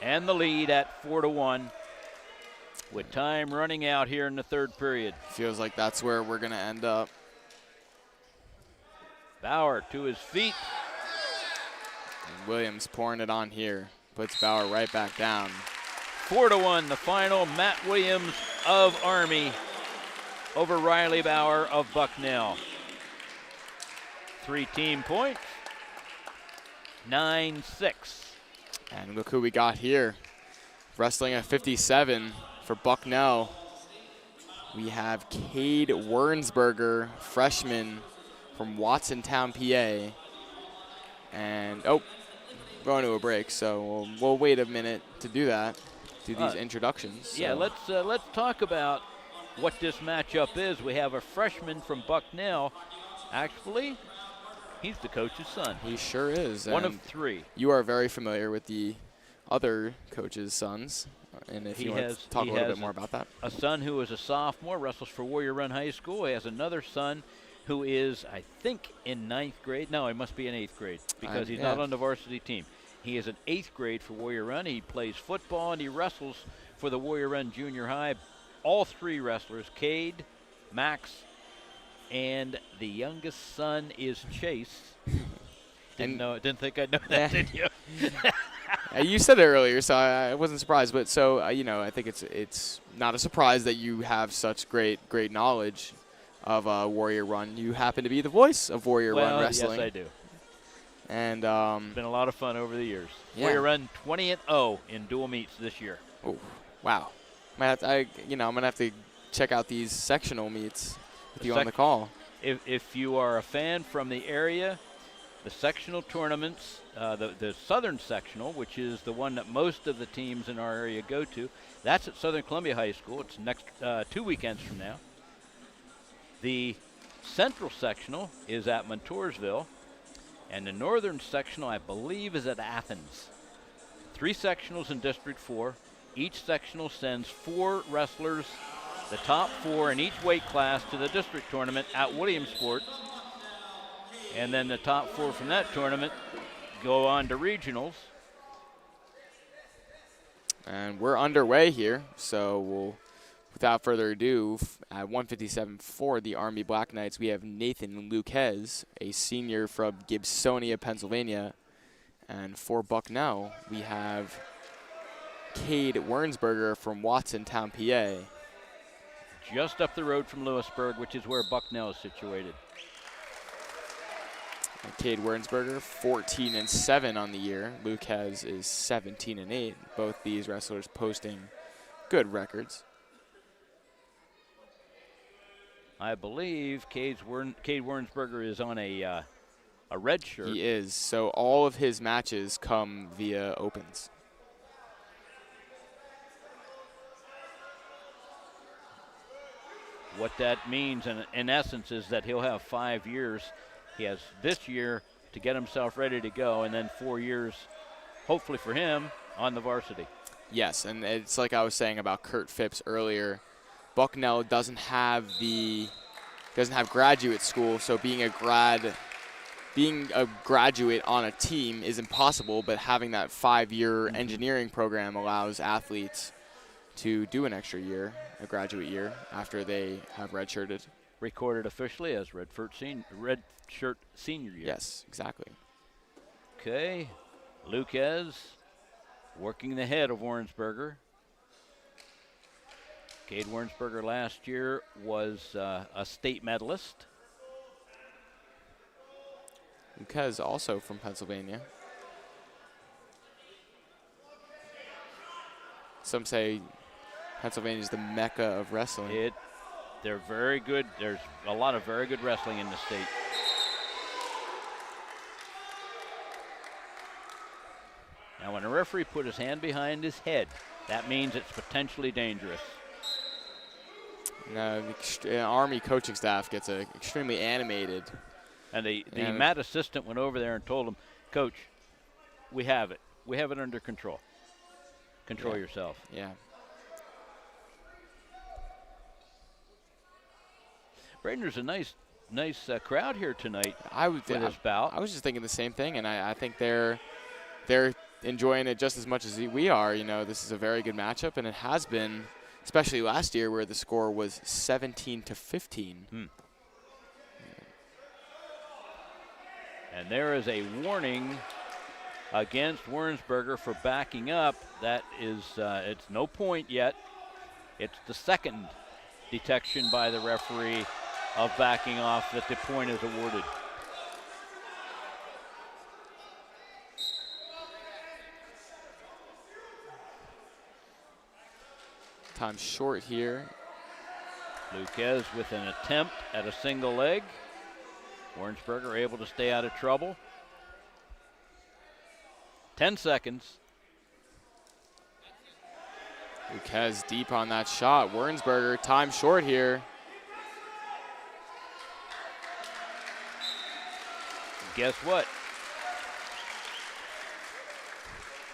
Speaker 1: and the lead at 4-1 with time running out here in the third period.
Speaker 2: Feels like that's where we're gonna end up.
Speaker 1: Bauer to his feet.
Speaker 2: And Williams pouring it on here. Puts Bauer right back down.
Speaker 1: 4-1, the final. Matt Williams of Army over Riley Bauer of Bucknell. 3 team points. 9-6.
Speaker 2: And look who we got here. Wrestling at 57 for Bucknell. We have Cade Wernsberger, freshman from Watsontown, PA. And, going to a break, so we'll wait a minute to do that, do these introductions.
Speaker 1: Yeah,
Speaker 2: so.
Speaker 1: let's talk about what this matchup is. We have a freshman from Bucknell. Actually, he's the coach's son.
Speaker 2: He sure is.
Speaker 1: One of 3.
Speaker 2: You are very familiar with the other coaches' sons. And if you want to talk a little bit more about that.
Speaker 1: A son who is a sophomore, wrestles for Warrior Run High School. He has another son who is, I think, in 9th grade. No, he must be in 8th grade because he's not on the varsity team. He is in 8th grade for Warrior Run. He plays football and he wrestles for the Warrior Run Junior High. All 3 wrestlers, Cade, Max, and the youngest son is Chase. Didn't think I'd know that, did you?
Speaker 2: You said it earlier, so I wasn't surprised. But so I think it's not a surprise that you have such great knowledge of Warrior Run. You happen to be the voice of Warrior Run Wrestling.
Speaker 1: Yes, I do.
Speaker 2: And
Speaker 1: it's been a lot of fun over the years. Yeah. Warrior Run 20-0 in dual meets this year.
Speaker 2: Oh, wow! I'm gonna have to check out these sectional meets with you on the call.
Speaker 1: If you are a fan from the area, the sectional tournaments, the Southern Sectional, which is the one that most of the teams in our area go to, that's at Southern Columbia High School. It's next 2 weekends from now. The Central Sectional is at Montoursville, and the Northern Sectional, I believe, is at Athens. 3 sectionals in District 4. Each sectional sends 4 wrestlers, the top 4 in each weight class, to the district tournament at Williamsport. And then the top 4 from that tournament go on to regionals.
Speaker 2: And we're underway here, so without further ado, at 157 for the Army Black Knights, we have Nathan Luquez, a senior from Gibsonia, Pennsylvania. And for Bucknell, we have Cade Wernsberger from Watsontown, PA.
Speaker 1: Just up the road from Lewisburg, which is where Bucknell is situated.
Speaker 2: And Cade Wernsberger, 14-7 on the year. Luquez is 17-8. Both these wrestlers posting good records.
Speaker 1: I believe Cade Wernsberger is on a red shirt.
Speaker 2: He is. So all of his matches come via opens.
Speaker 1: what that means, in essence, is that he'll have 5 years. He has this year to get himself ready to go, and then 4 years, hopefully for him, on the varsity.
Speaker 2: Yes, and it's like I was saying about Kurt Phipps earlier. Bucknell doesn't have graduate school, so being a graduate on a team is impossible, but having that 5-year engineering program allows athletes to do an extra year, a graduate year, after they have redshirted.
Speaker 1: Recorded officially as redshirt senior year.
Speaker 2: Yes, exactly.
Speaker 1: Okay, Luquez working the head of Warrensberger. Cade Warrensberger last year was a state medalist.
Speaker 2: Luquez also from Pennsylvania. Some say Pennsylvania is the mecca of wrestling.
Speaker 1: They're very good. There's a lot of very good wrestling in the state. Now, when a referee put his hand behind his head, that means it's potentially dangerous.
Speaker 2: The Army coaching staff gets extremely animated.
Speaker 1: And the mat assistant went over there and told him, Coach, we have it. We have it under control. Control yourself.
Speaker 2: Yeah.
Speaker 1: Braden, there's a nice crowd here tonight for this bout.
Speaker 2: I was just thinking the same thing, and I think they're enjoying it just as much as we are. You know, this is a very good matchup, and it has been, especially last year where the score was 17-15.
Speaker 1: And there is a warning against Warrensberger for backing up. That is, it's no point yet. It's the second detection by the referee of backing off that the point is awarded.
Speaker 2: Time short here.
Speaker 1: Luquez with an attempt at a single leg. Warrensberger able to stay out of trouble. 10 seconds.
Speaker 2: Luquez deep on that shot. Warrensberger, time short here.
Speaker 1: Guess what?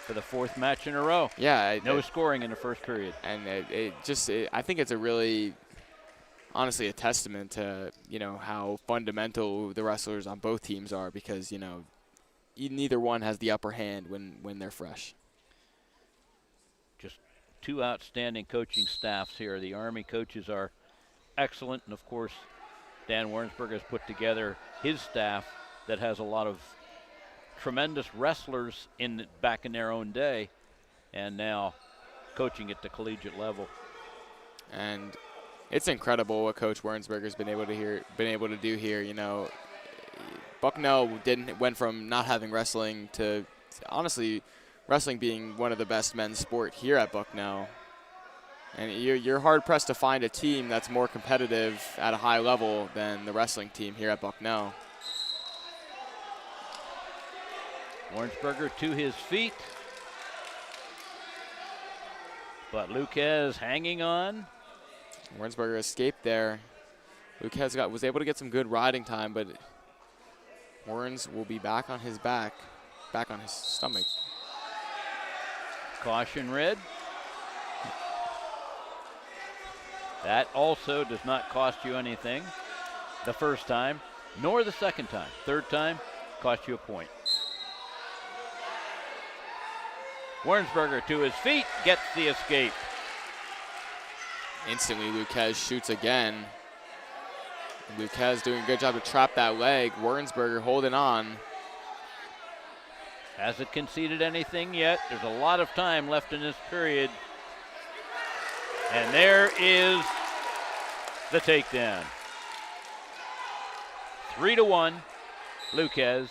Speaker 1: For the 4th match in a row.
Speaker 2: Yeah.
Speaker 1: No scoring in the first period.
Speaker 2: And I think it's a really, honestly, a testament to, how fundamental the wrestlers on both teams are, because, neither one has the upper hand when they're fresh.
Speaker 1: Just 2 outstanding coaching staffs here. The Army coaches are excellent, and of course, Dan Warrensberger has put together his staff that has a lot of tremendous wrestlers back in their own day, and now coaching at the collegiate level.
Speaker 2: And it's incredible what Coach Warrensberger's been able to do here. Bucknell went from not having wrestling to, honestly, wrestling being one of the best men's sport here at Bucknell. And you're hard pressed to find a team that's more competitive at a high level than the wrestling team here at Bucknell.
Speaker 1: Warrensberger to his feet, but Luquez hanging on.
Speaker 2: Warrensberger escaped there. Luquez was able to get some good riding time, but Warrens will be back on his back on his stomach.
Speaker 1: Caution red. That also does not cost you anything the first time, nor the second time. Third time, cost you a point. Warrensberger to his feet, gets the escape.
Speaker 2: Instantly, Luquez shoots again. Luquez doing a good job to trap that leg. Warrensberger holding on.
Speaker 1: Hasn't conceded anything yet. There's a lot of time left in this period. And there is the takedown. 3-1, Luquez.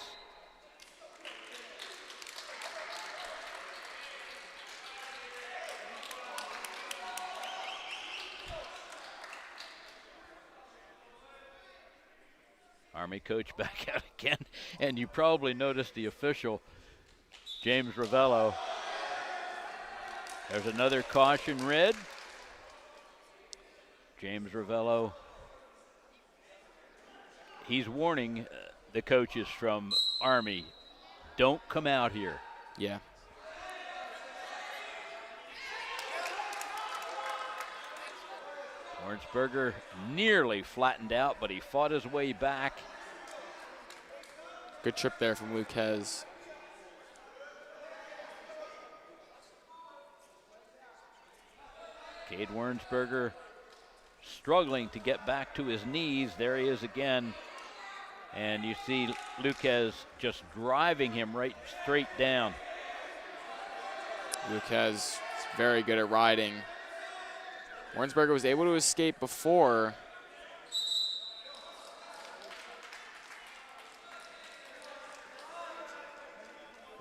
Speaker 1: Army coach back out again, and you probably noticed the official, James Ravello. There's another caution red. James Ravello he's warning the coaches from Army, don't come out here.
Speaker 2: Yeah.
Speaker 1: Warrensberger nearly flattened out, but he fought his way back.
Speaker 2: Good trip there from Luquez.
Speaker 1: Cade Warrensberger struggling to get back to his knees. There he is again. And you see Luquez just driving him right straight down.
Speaker 2: Luquez is very good at riding. Warrensberger was able to escape before.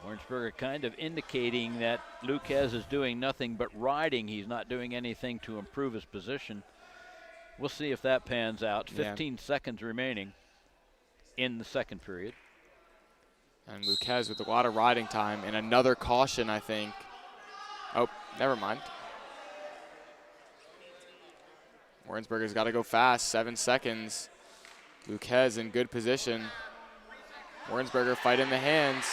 Speaker 1: Warrensberger kind of indicating that Luquez is doing nothing but riding. He's not doing anything to improve his position. We'll see if that pans out. 15 seconds remaining in the second period.
Speaker 2: And Luquez with a lot of riding time and another caution, I think. Oh, never mind. Warrensberger's got to go fast, 7 seconds. Luquez in good position. Warrensberger fighting the hands.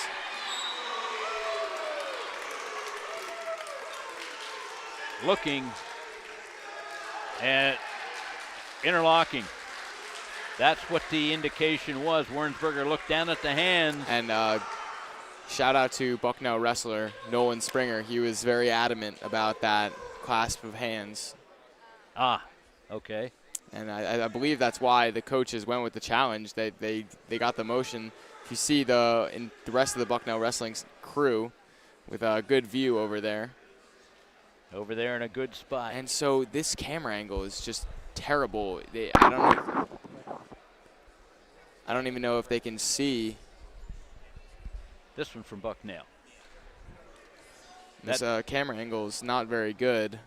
Speaker 1: Looking and interlocking. That's what the indication was. Warrensberger looked down at the hands.
Speaker 2: And shout out to Bucknell wrestler Nolan Springer. He was very adamant about that clasp of hands.
Speaker 1: Ah, okay.
Speaker 2: And I believe that's why the coaches went with the challenge. They got the motion. You see the rest of the Bucknell wrestling crew with a good view over there.
Speaker 1: Over there in a good spot.
Speaker 2: And so this camera angle is just terrible. I don't even know if they can see.
Speaker 1: This one from Bucknell.
Speaker 2: This camera angle is not very good.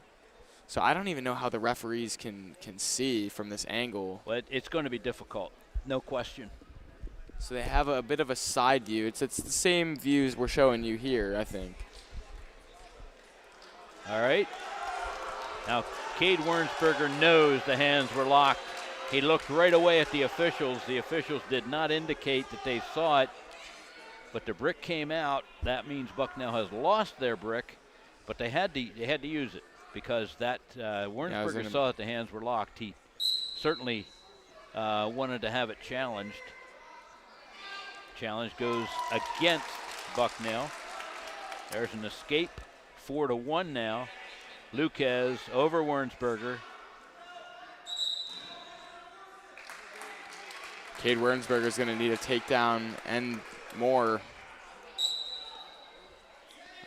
Speaker 2: So I don't even know how the referees can see from this angle.
Speaker 1: Well, it's going to be difficult, no question.
Speaker 2: So they have a bit of a side view. It's the same views we're showing you here, I think.
Speaker 1: All right. Now, Cade Warrensberger knows the hands were locked. He looked right away at the officials. The officials did not indicate that they saw it, but the brick came out. That means Bucknell has lost their brick, but they had to use it because that Warrensberger saw that the hands were locked. He certainly wanted to have it challenged. Challenge goes against Bucknell. There's an escape. 4-1 now. Luquez over Warrensberger.
Speaker 2: Cade Warrensberger is going to need a takedown and more.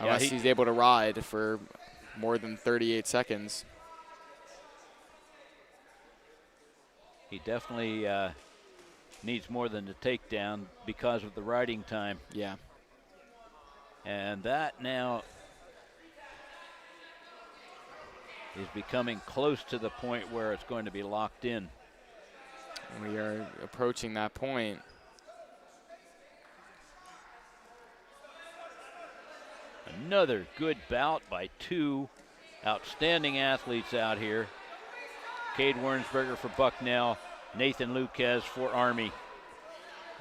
Speaker 2: Unless he's able to ride for more than 38 seconds.
Speaker 1: He definitely needs more than the takedown because of the riding time.
Speaker 2: Yeah.
Speaker 1: And that now is becoming close to the point where it's going to be locked in.
Speaker 2: We are approaching that point.
Speaker 1: Another good bout by two outstanding athletes out here. Cade Warrensberger for Bucknell, Nathan Luquez for Army.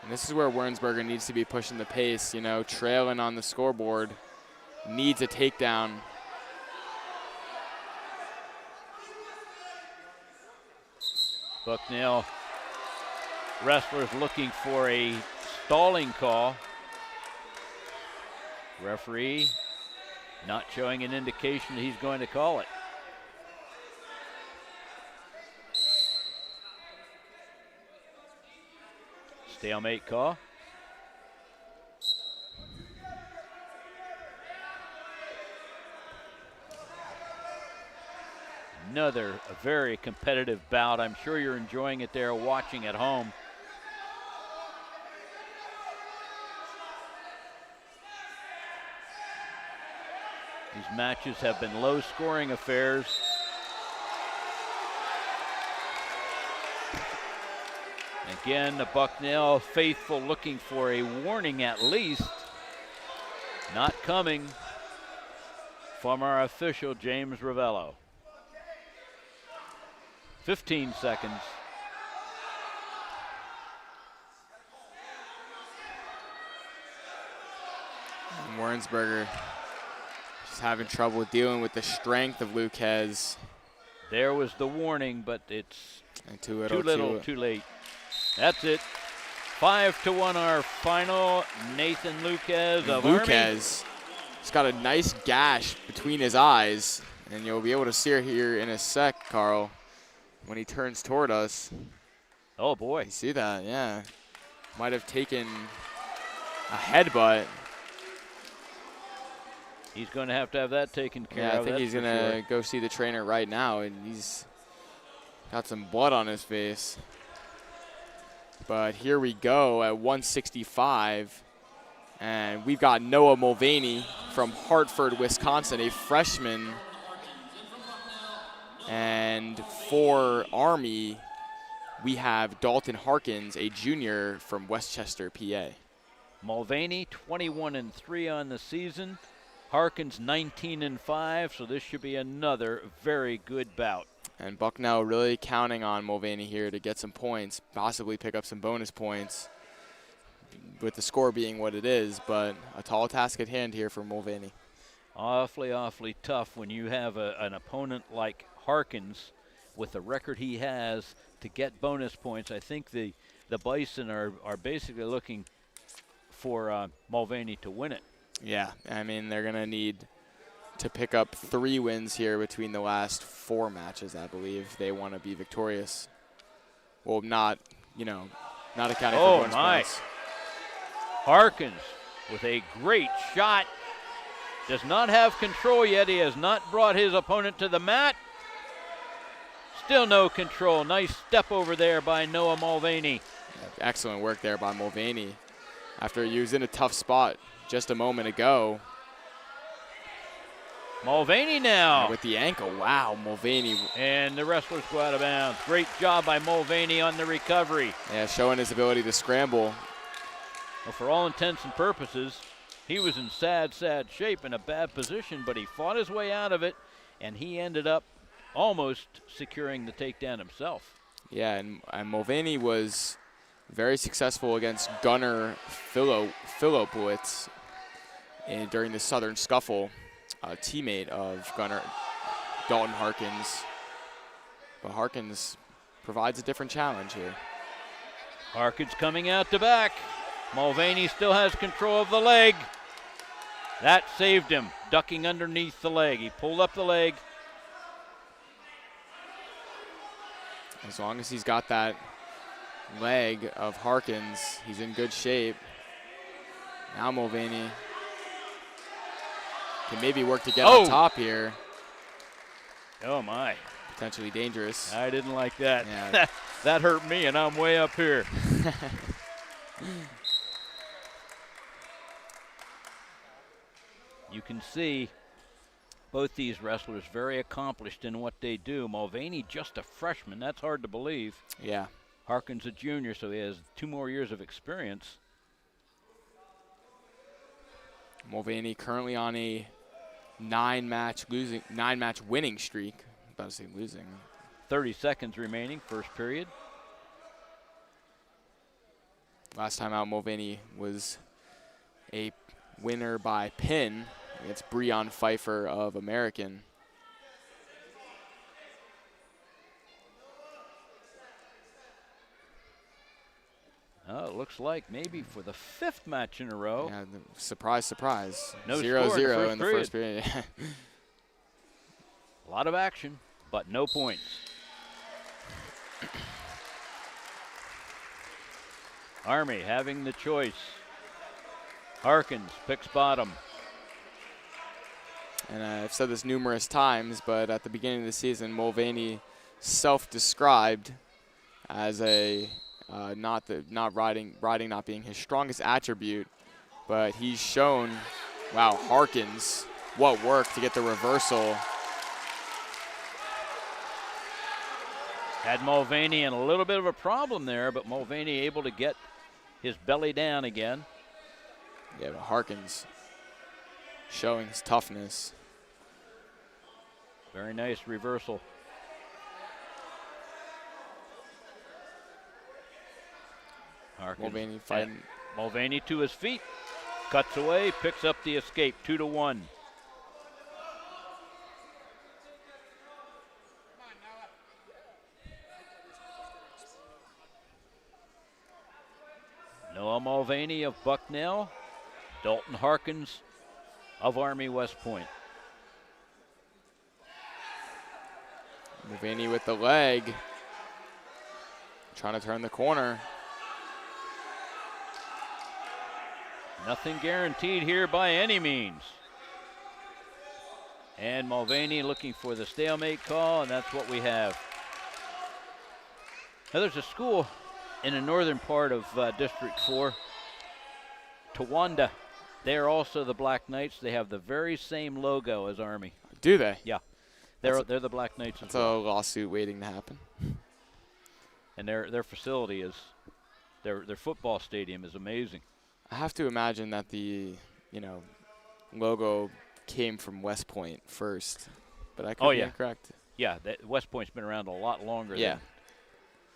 Speaker 2: And this is where Warrensberger needs to be pushing the pace, you know, trailing on the scoreboard, needs a takedown.
Speaker 1: Bucknell wrestlers looking for a stalling call. Referee not showing an indication that he's going to call it. Stalemate call. Another very competitive bout. I'm sure you're enjoying it there watching at home. These matches have been low-scoring affairs. Again, the Bucknell faithful looking for a warning at least. Not coming from our official, James Ravello. 15 seconds.
Speaker 2: And Warrensberger just having trouble dealing with the strength of Luquez.
Speaker 1: There was the warning, but it's
Speaker 2: And
Speaker 1: too little, too late. That's it. 5-1 our final. Nathan Luquez of Army.
Speaker 2: Luquez, he's got a nice gash between his eyes, and you'll be able to see it here in a sec, Carl, when he turns toward us.
Speaker 1: Oh, boy.
Speaker 2: You see that? Yeah. Might have taken a headbutt.
Speaker 1: He's going to have that taken care of.
Speaker 2: Yeah, I think he's going to go see the trainer right now, and he's got some blood on his face. But here we go at 165, and we've got Noah Mulvaney from Hartford, Wisconsin, a freshman. And for Army, we have Dalton Harkins, a junior from Westchester, PA.
Speaker 1: Mulvaney 21-3 on the season. Harkins 19-5, so this should be another very good bout.
Speaker 2: And Bucknell really counting on Mulvaney here to get some points, possibly pick up some bonus points with the score being what it is, but a tall task at hand here for Mulvaney.
Speaker 1: Awfully tough when you have an opponent like Harkins with the record he has to get bonus points. I think the Bison are basically looking for Mulvaney to win it.
Speaker 2: Yeah, I mean, they're going to need to pick up 3 wins here between the last 4 matches, I believe. They want to be victorious. Well, not accounting for bonus points.
Speaker 1: Harkins with a great shot. Does not have control yet. He has not brought his opponent to the mat. Still no control. Nice step over there by Noah Mulvaney.
Speaker 2: Yeah, excellent work there by Mulvaney. After he was in a tough spot just a moment ago.
Speaker 1: Mulvaney now.
Speaker 2: And with the ankle, wow, Mulvaney.
Speaker 1: And the wrestlers go out of bounds. Great job by Mulvaney on the recovery.
Speaker 2: Yeah, showing his ability to scramble.
Speaker 1: Well, for all intents and purposes, he was in sad shape, in a bad position, but he fought his way out of it, and he ended up almost securing the takedown himself.
Speaker 2: Yeah, and Mulvaney was very successful against Gunnar Filipowicz during the Southern Scuffle, a teammate of Gunnar, Dalton Harkins. But Harkins provides a different challenge here.
Speaker 1: Harkins coming out to back. Mulvaney still has control of the leg. That saved him, ducking underneath the leg. He pulled up the leg.
Speaker 2: As long as he's got that leg of Harkins, he's in good shape. Now Mulvaney can maybe work to get on top here.
Speaker 1: Oh, my.
Speaker 2: Potentially dangerous.
Speaker 1: I didn't like that.
Speaker 2: Yeah.
Speaker 1: That hurt me, and I'm way up here. You can see both these wrestlers very accomplished in what they do. Mulvaney just a freshman. That's hard to believe.
Speaker 2: Yeah.
Speaker 1: Harkins a junior, so he has 2 more years of experience.
Speaker 2: Mulvaney currently on a 9-match winning streak. I'm about to say losing.
Speaker 1: 30 seconds remaining, first period.
Speaker 2: Last time out, Mulvaney was a winner by pin against Breon Pfeiffer of American.
Speaker 1: Oh, it looks like maybe for the 5th match in a row.
Speaker 2: Yeah, surprise, surprise.
Speaker 1: No
Speaker 2: 0-0 in the first period.
Speaker 1: A lot of action, but no points. Army having the choice. Harkins picks bottom.
Speaker 2: And I've said this numerous times, but at the beginning of the season, Mulvaney self-described as a riding not being his strongest attribute, but he's shown, wow, Harkins, what work to get the reversal.
Speaker 1: Had Mulvaney in a little bit of a problem there, but Mulvaney able to get his belly down again.
Speaker 2: Yeah, but Harkins showing his toughness.
Speaker 1: Very nice reversal. Harkins.
Speaker 2: Mulvaney fighting.
Speaker 1: Mulvaney to his feet. Cuts away, picks up the escape, 2-1. Noah Mulvaney of Bucknell, Dalton Harkins of Army West Point.
Speaker 2: Mulvaney with the leg. Trying to turn the corner.
Speaker 1: Nothing guaranteed here by any means. And Mulvaney looking for the stalemate call, and that's what we have. Now there's a school in the northern part of District 4, Towanda. They're also the Black Knights. They have the very same logo as Army.
Speaker 2: Do they?
Speaker 1: Yeah. They're the Black Knights.
Speaker 2: That's a lawsuit waiting to happen.
Speaker 1: And their facility is, their football stadium is amazing.
Speaker 2: I have to imagine that the, logo came from West Point first, but I could be incorrect.
Speaker 1: Yeah, West Point's been around a lot longer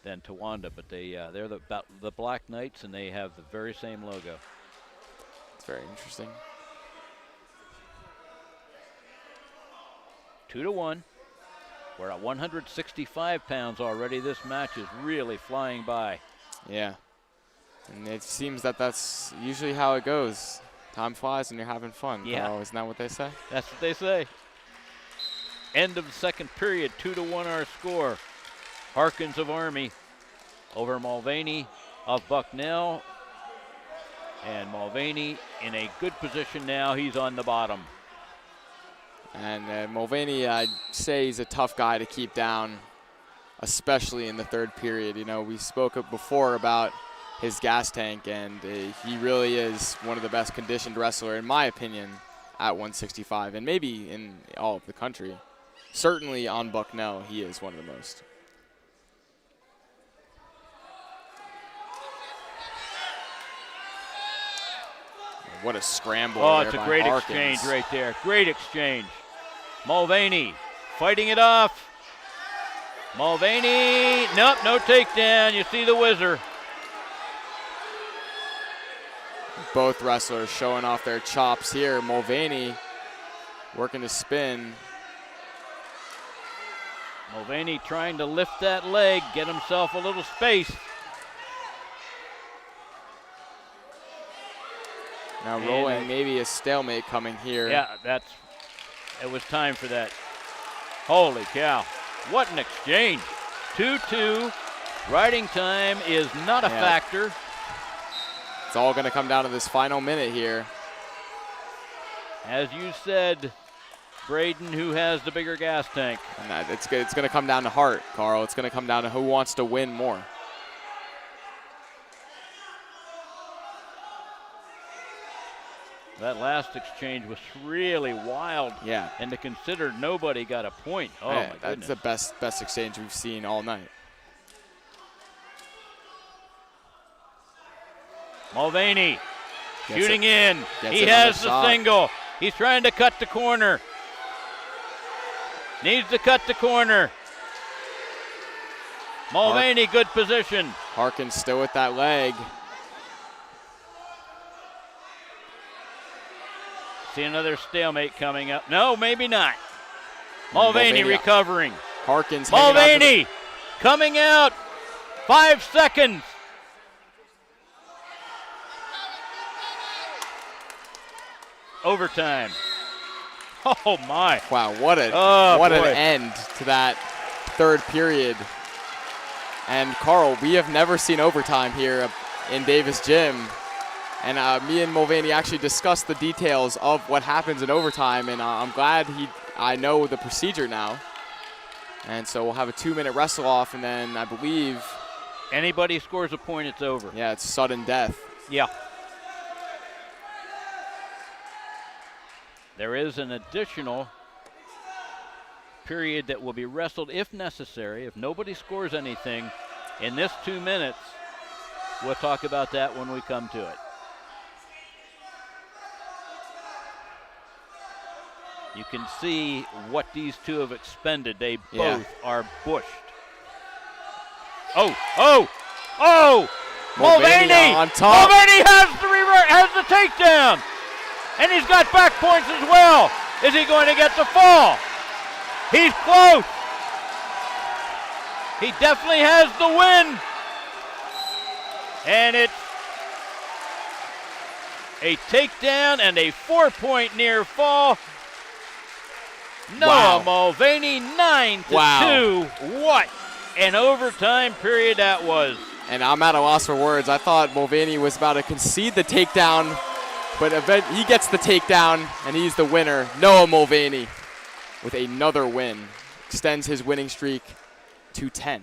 Speaker 1: than Towanda, but they're the Black Knights, and they have the very same logo.
Speaker 2: It's very interesting.
Speaker 1: 2-1. We're at 165 pounds already. This match is really flying by.
Speaker 2: Yeah. And it seems that that's usually how it goes. Time flies when you're having fun.
Speaker 1: Yeah.
Speaker 2: Carl, isn't that what they say?
Speaker 1: That's what they say. End of the second period, 2-1 our score. Harkins of Army over Mulvaney of Bucknell. And Mulvaney in a good position now. He's on the bottom.
Speaker 2: And Mulvaney, I'd say he's a tough guy to keep down, especially in the third period. We spoke before about his gas tank, and he really is one of the best conditioned wrestler, in my opinion, at 165, and maybe in all of the country. Certainly on Bucknell, he is one of the most. What a scramble.
Speaker 1: Oh, it's a great exchange right there. Great exchange. Mulvaney fighting it off. Mulvaney, nope, no takedown. You see the whizzer.
Speaker 2: Both wrestlers showing off their chops here. Mulvaney working to spin.
Speaker 1: Mulvaney trying to lift that leg, get himself a little space.
Speaker 2: Now rolling, maybe a stalemate coming here.
Speaker 1: Yeah, it was time for that. Holy cow, what an exchange. 2-2, riding time is not a factor.
Speaker 2: It's all gonna come down to this final minute here.
Speaker 1: As you said, Braden, who has the bigger gas tank.
Speaker 2: And it's gonna come down to heart, Carl. It's gonna come down to who wants to win more.
Speaker 1: That last exchange was really wild.
Speaker 2: Yeah.
Speaker 1: And to consider nobody got a point. Oh, my goodness.
Speaker 2: That's the best exchange we've seen all night.
Speaker 1: Mulvaney shooting in. He has the
Speaker 2: shot.
Speaker 1: single. He's trying to cut the corner. Needs to cut the corner. Mulvaney, good position.
Speaker 2: Harkins still with that leg.
Speaker 1: See another stalemate coming up. No, maybe not. Mulvaney recovering.
Speaker 2: Harkins.
Speaker 1: Mulvaney coming out. 5 seconds. Overtime. Oh my.
Speaker 2: Wow, what an end to that third period. And Carl, we have never seen overtime here in Davis Gym. And me and Mulvaney actually discussed the details of what happens in overtime, and I'm glad I know the procedure now. And so we'll have a 2-minute wrestle off, and then I believe
Speaker 1: anybody scores a point, it's over.
Speaker 2: Yeah, it's sudden death.
Speaker 1: Yeah. There is an additional period that will be wrestled if necessary. If nobody scores anything in this 2 minutes, we'll talk about that when we come to it. You can see what these two have expended. They both are bushed. Oh! Mulvaney!
Speaker 2: On top.
Speaker 1: Mulvaney has the has the takedown. And he's got back points as well. Is he going to get the fall? He's close. He definitely has the win. And it's a takedown and a 4-point near fall. Noah Mulvaney, 9-2. What an overtime period that was.
Speaker 2: And I'm at a loss for words. I thought Mulvaney was about to concede the takedown, but he gets the takedown, and he's the winner. Noah Mulvaney with another win. Extends his winning streak to 10.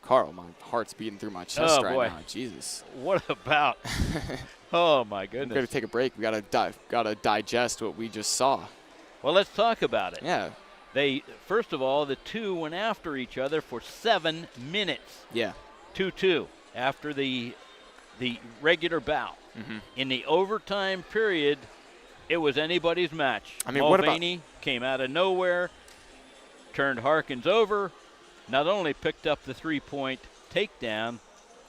Speaker 2: Carl, my heart's beating through my chest right now. Jesus.
Speaker 1: What about? Oh, my goodness.
Speaker 2: We're going to take a break. We gotta digest what we just saw.
Speaker 1: Well, let's talk about it.
Speaker 2: Yeah.
Speaker 1: First of all, the two went after each other for 7 minutes.
Speaker 2: Yeah.
Speaker 1: 2-2 after the regular bout.
Speaker 2: Mm-hmm.
Speaker 1: In the overtime period, it was anybody's match.
Speaker 2: I mean,
Speaker 1: Mulvaney came out of nowhere, turned Harkins over, not only picked up the 3-point takedown,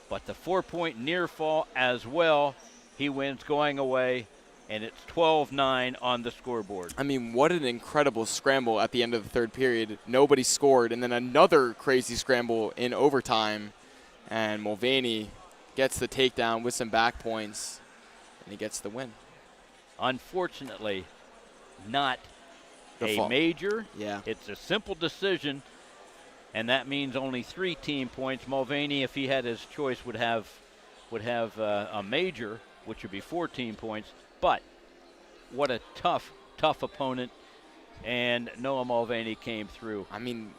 Speaker 1: but the 4-point near fall as well. He wins going away, and it's 12-9 on the scoreboard.
Speaker 2: I mean, what an incredible scramble at the end of the third period. Nobody scored, and then another crazy scramble in overtime, and Mulvaney gets the takedown with some back points, and he gets the win.
Speaker 1: Unfortunately, not a major.
Speaker 2: Yeah.
Speaker 1: It's a simple decision, and that means only 3 team points. Mulvaney, if he had his choice, would have a major, which would be 14 points. But what a tough opponent, and Noah Mulvaney came through.
Speaker 2: I mean,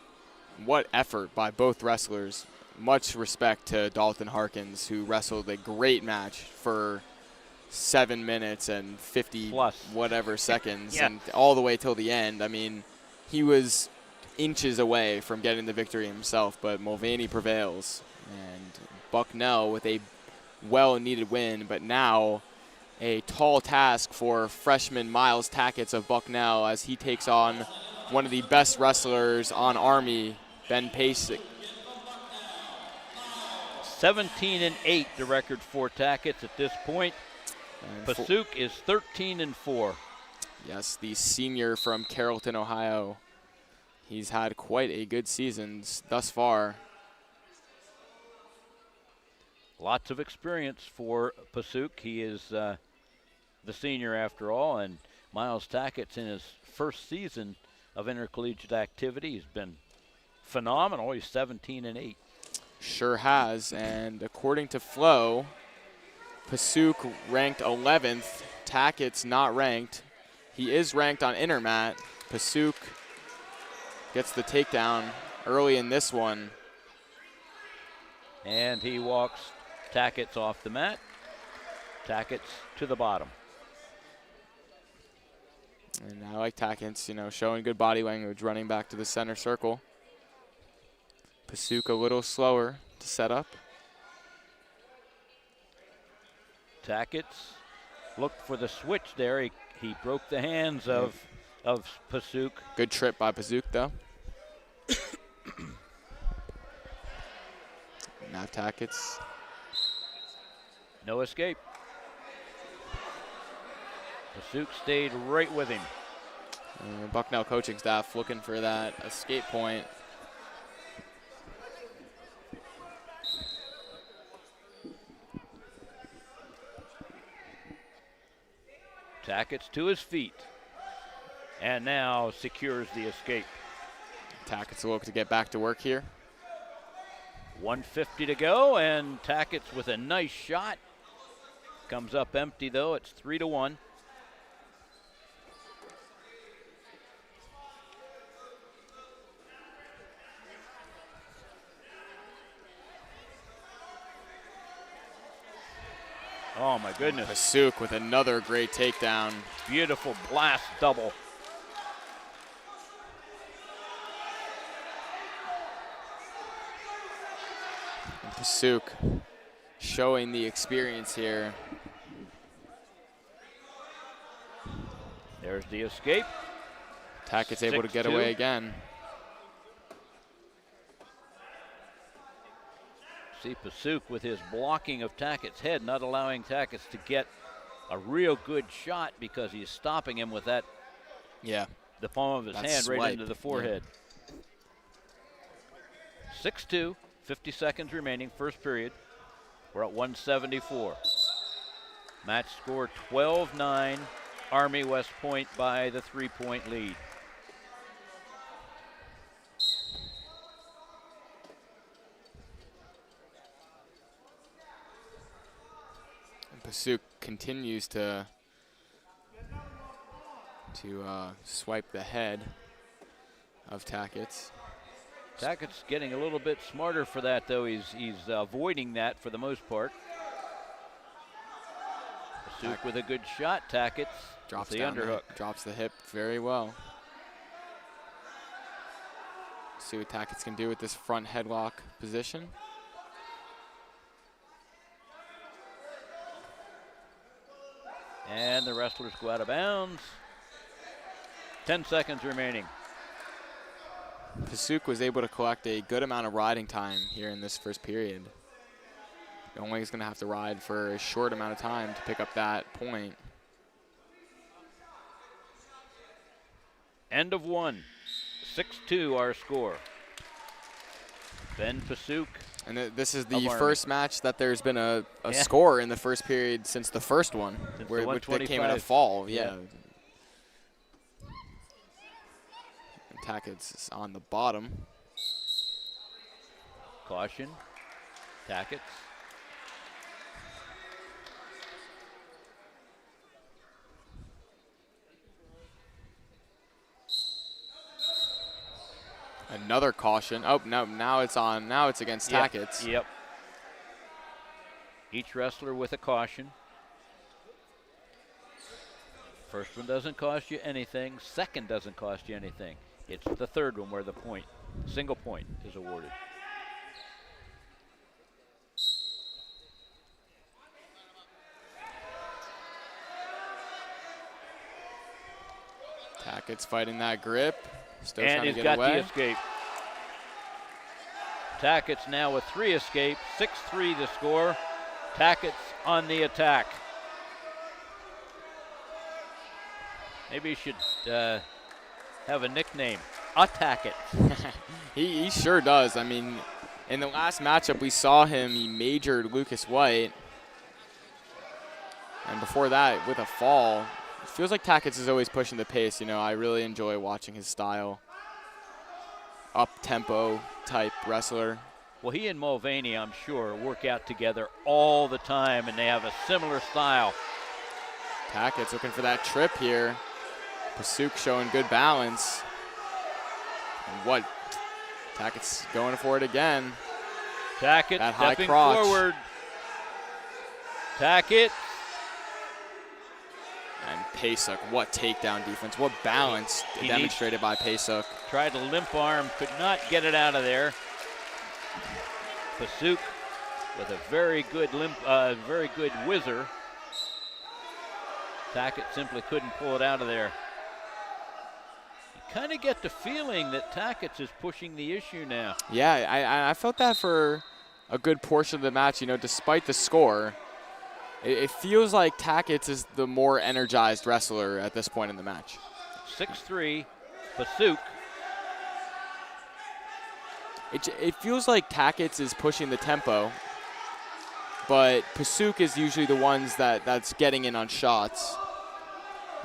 Speaker 2: what effort by both wrestlers. Much respect to Dalton Harkins, who wrestled a great match for 7 minutes and 50
Speaker 1: plus
Speaker 2: whatever seconds,
Speaker 1: yeah.
Speaker 2: and all the way till the end. I mean, he was inches away from getting the victory himself, but Mulvaney prevails. And Bucknell with a well-needed win, but now a tall task for freshman Miles Tackett of Bucknell as he takes on one of the best wrestlers on Army, Ben Pasek.
Speaker 1: 17-8, the record for Tackett at this point. Pasuk is 13-4.
Speaker 2: Yes, the senior from Carrollton, Ohio. He's had quite a good season thus far.
Speaker 1: Lots of experience for Pasuk. He is the senior after all, and Miles Tackett's in his first season of intercollegiate activity. He's been phenomenal. He's 17-8.
Speaker 2: Sure has, and according to Flo, Pasuk ranked 11th. Tackett's not ranked. He is ranked on Intermat. Pasuk gets the takedown early in this one.
Speaker 1: And he walks Tackett's off the mat. Tackett's to the bottom.
Speaker 2: And I like Tackett's, showing good body language, running back to the center circle. Pasuk a little slower to set up.
Speaker 1: Tackett's looked for the switch there. He broke the hands of Pasuk.
Speaker 2: Good trip by Pasuk, though. Now Tackett's.
Speaker 1: No escape. Pasuk stayed right with him.
Speaker 2: Bucknell coaching staff looking for that escape point.
Speaker 1: Tackett's to his feet, and now secures the escape.
Speaker 2: Tackett's will look to get back to work here.
Speaker 1: 1:50 to go, and Tackett's with a nice shot. Comes up empty, though. It's 3-1. Oh, my goodness.
Speaker 2: Pasuk with another great takedown.
Speaker 1: Beautiful blast double.
Speaker 2: And Pasuk showing the experience here.
Speaker 1: There's the escape.
Speaker 2: Tackett's able to get away again.
Speaker 1: See Pasuk with his blocking of Tackett's head, not allowing Tackett to get a real good shot because he's stopping him with that.
Speaker 2: Yeah.
Speaker 1: The palm of his hand
Speaker 2: swipe.
Speaker 1: right into the forehead. Yeah. 6-2, 50 seconds remaining, first period. We're at 174. Match score 12-9. Army West Point by the 3-point lead.
Speaker 2: And Pasuk continues to swipe the head of Tackett.
Speaker 1: Tackett's getting a little bit smarter for that, though. He's avoiding that for the most part. Pasuk with a good shot. Tackett
Speaker 2: drops
Speaker 1: the
Speaker 2: down
Speaker 1: underhook.
Speaker 2: Drops the hip very well. See what Tackett can do with this front headlock position.
Speaker 1: And the wrestlers go out of bounds. 10 seconds remaining.
Speaker 2: Pasuk was able to collect a good amount of riding time here in this first period. Only is going to have to ride for a short amount of time to pick up that point.
Speaker 1: End of one. 6-2 our score. Ben Pasuk.
Speaker 2: And this is the first match that there's been a score in the first period since the first one, which they came in a fall. Yeah. Tackett's on the bottom.
Speaker 1: Caution. Tackett.
Speaker 2: Another caution. Oh, no, now it's on. Now it's against Tackett.
Speaker 1: Yep. Each wrestler with a caution. First one doesn't cost you anything. Second doesn't cost you anything. It's the third one where the single point is awarded.
Speaker 2: Tackett's fighting that grip. Still
Speaker 1: and
Speaker 2: trying
Speaker 1: he's
Speaker 2: to get
Speaker 1: got
Speaker 2: away.
Speaker 1: the escape. Tackett's now with 3 escapes. 6-3 the score. Tackett's on the attack. Maybe he should have a nickname. Attack it.
Speaker 2: He sure does. I mean, in the last matchup we saw him, he majored Lucas White. And before that, with a fall, it feels like Tackett is always pushing the pace. You know, I really enjoy watching his style. Up-tempo type wrestler.
Speaker 1: Well, he and Mulvaney, I'm sure, work out together all the time, and they have a similar style.
Speaker 2: Tackett's looking for that trip here. Pasuk showing good balance. And what? Tackett's going for it again.
Speaker 1: Tackett
Speaker 2: that high
Speaker 1: stepping
Speaker 2: crotch.
Speaker 1: Forward. Tackett.
Speaker 2: And Pasuk, what takedown defense, what balance demonstrated by Pasuk.
Speaker 1: Tried to limp arm, could not get it out of there. Pasuk with a very good whizzer. Tackett simply couldn't pull it out of there. You kind of get the feeling that Tackett is pushing the issue now.
Speaker 2: Yeah, I felt that for a good portion of the match. You know, despite the score, it feels like Tackett is the more energized wrestler at this point in the match.
Speaker 1: 6-3, Pasuk.
Speaker 2: It feels like Tackett is pushing the tempo, but Pasuk is usually the ones that's getting in on shots.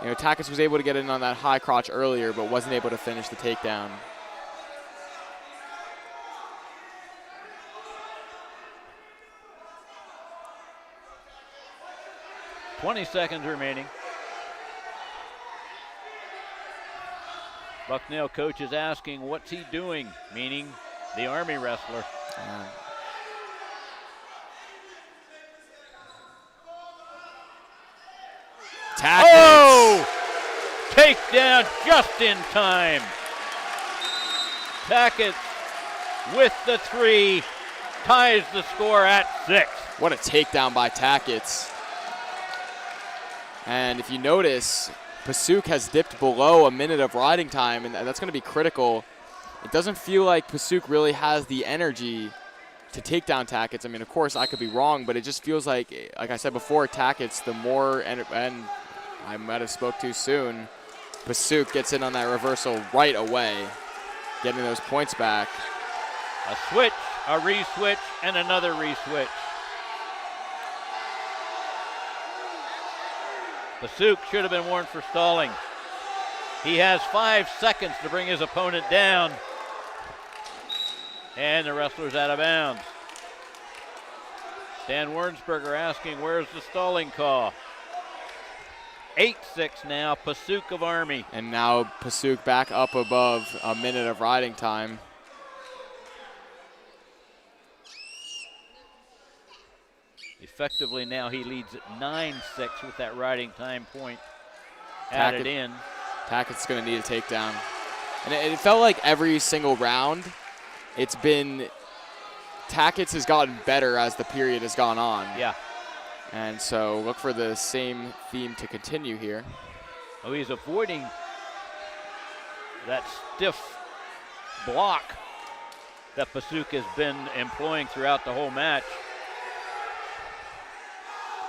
Speaker 2: You know, Tackett was able to get in on that high crotch earlier, but wasn't able to finish the takedown.
Speaker 1: $20 seconds remaining. Bucknell coach is asking, what's he doing? Meaning the Army wrestler.
Speaker 2: Yeah. Tackett.
Speaker 1: Oh! Takedown just in time. Tackett with the 3 ties the score at 6.
Speaker 2: What a takedown by Tackett. And if you notice, Pasuk has dipped below a minute of riding time, and that's going to be critical. It doesn't feel like Pasuk really has the energy to take down Tackett's. I mean, of course, I could be wrong, but it just feels like I said before, Tackett's the more, and I might have spoke too soon, Pasuk gets in on that reversal right away, getting those points back.
Speaker 1: A switch, a re-switch, and another re-switch. Pasuk should have been warned for stalling. He has 5 seconds to bring his opponent down. And the wrestler's out of bounds. Dan Wernsberger asking, where's the stalling call? 8-6 now, Pasuk of Army.
Speaker 2: And now Pasuk back up above a minute of riding time.
Speaker 1: Effectively now he leads at 9-6 with that riding time point added in.
Speaker 2: Tackett's going to need a takedown. And it felt like every single round, it's been, Tackett's has gotten better as the period has gone on.
Speaker 1: Yeah.
Speaker 2: And so look for the same theme to continue here.
Speaker 1: Oh, he's avoiding that stiff block that Pasuk has been employing throughout the whole match.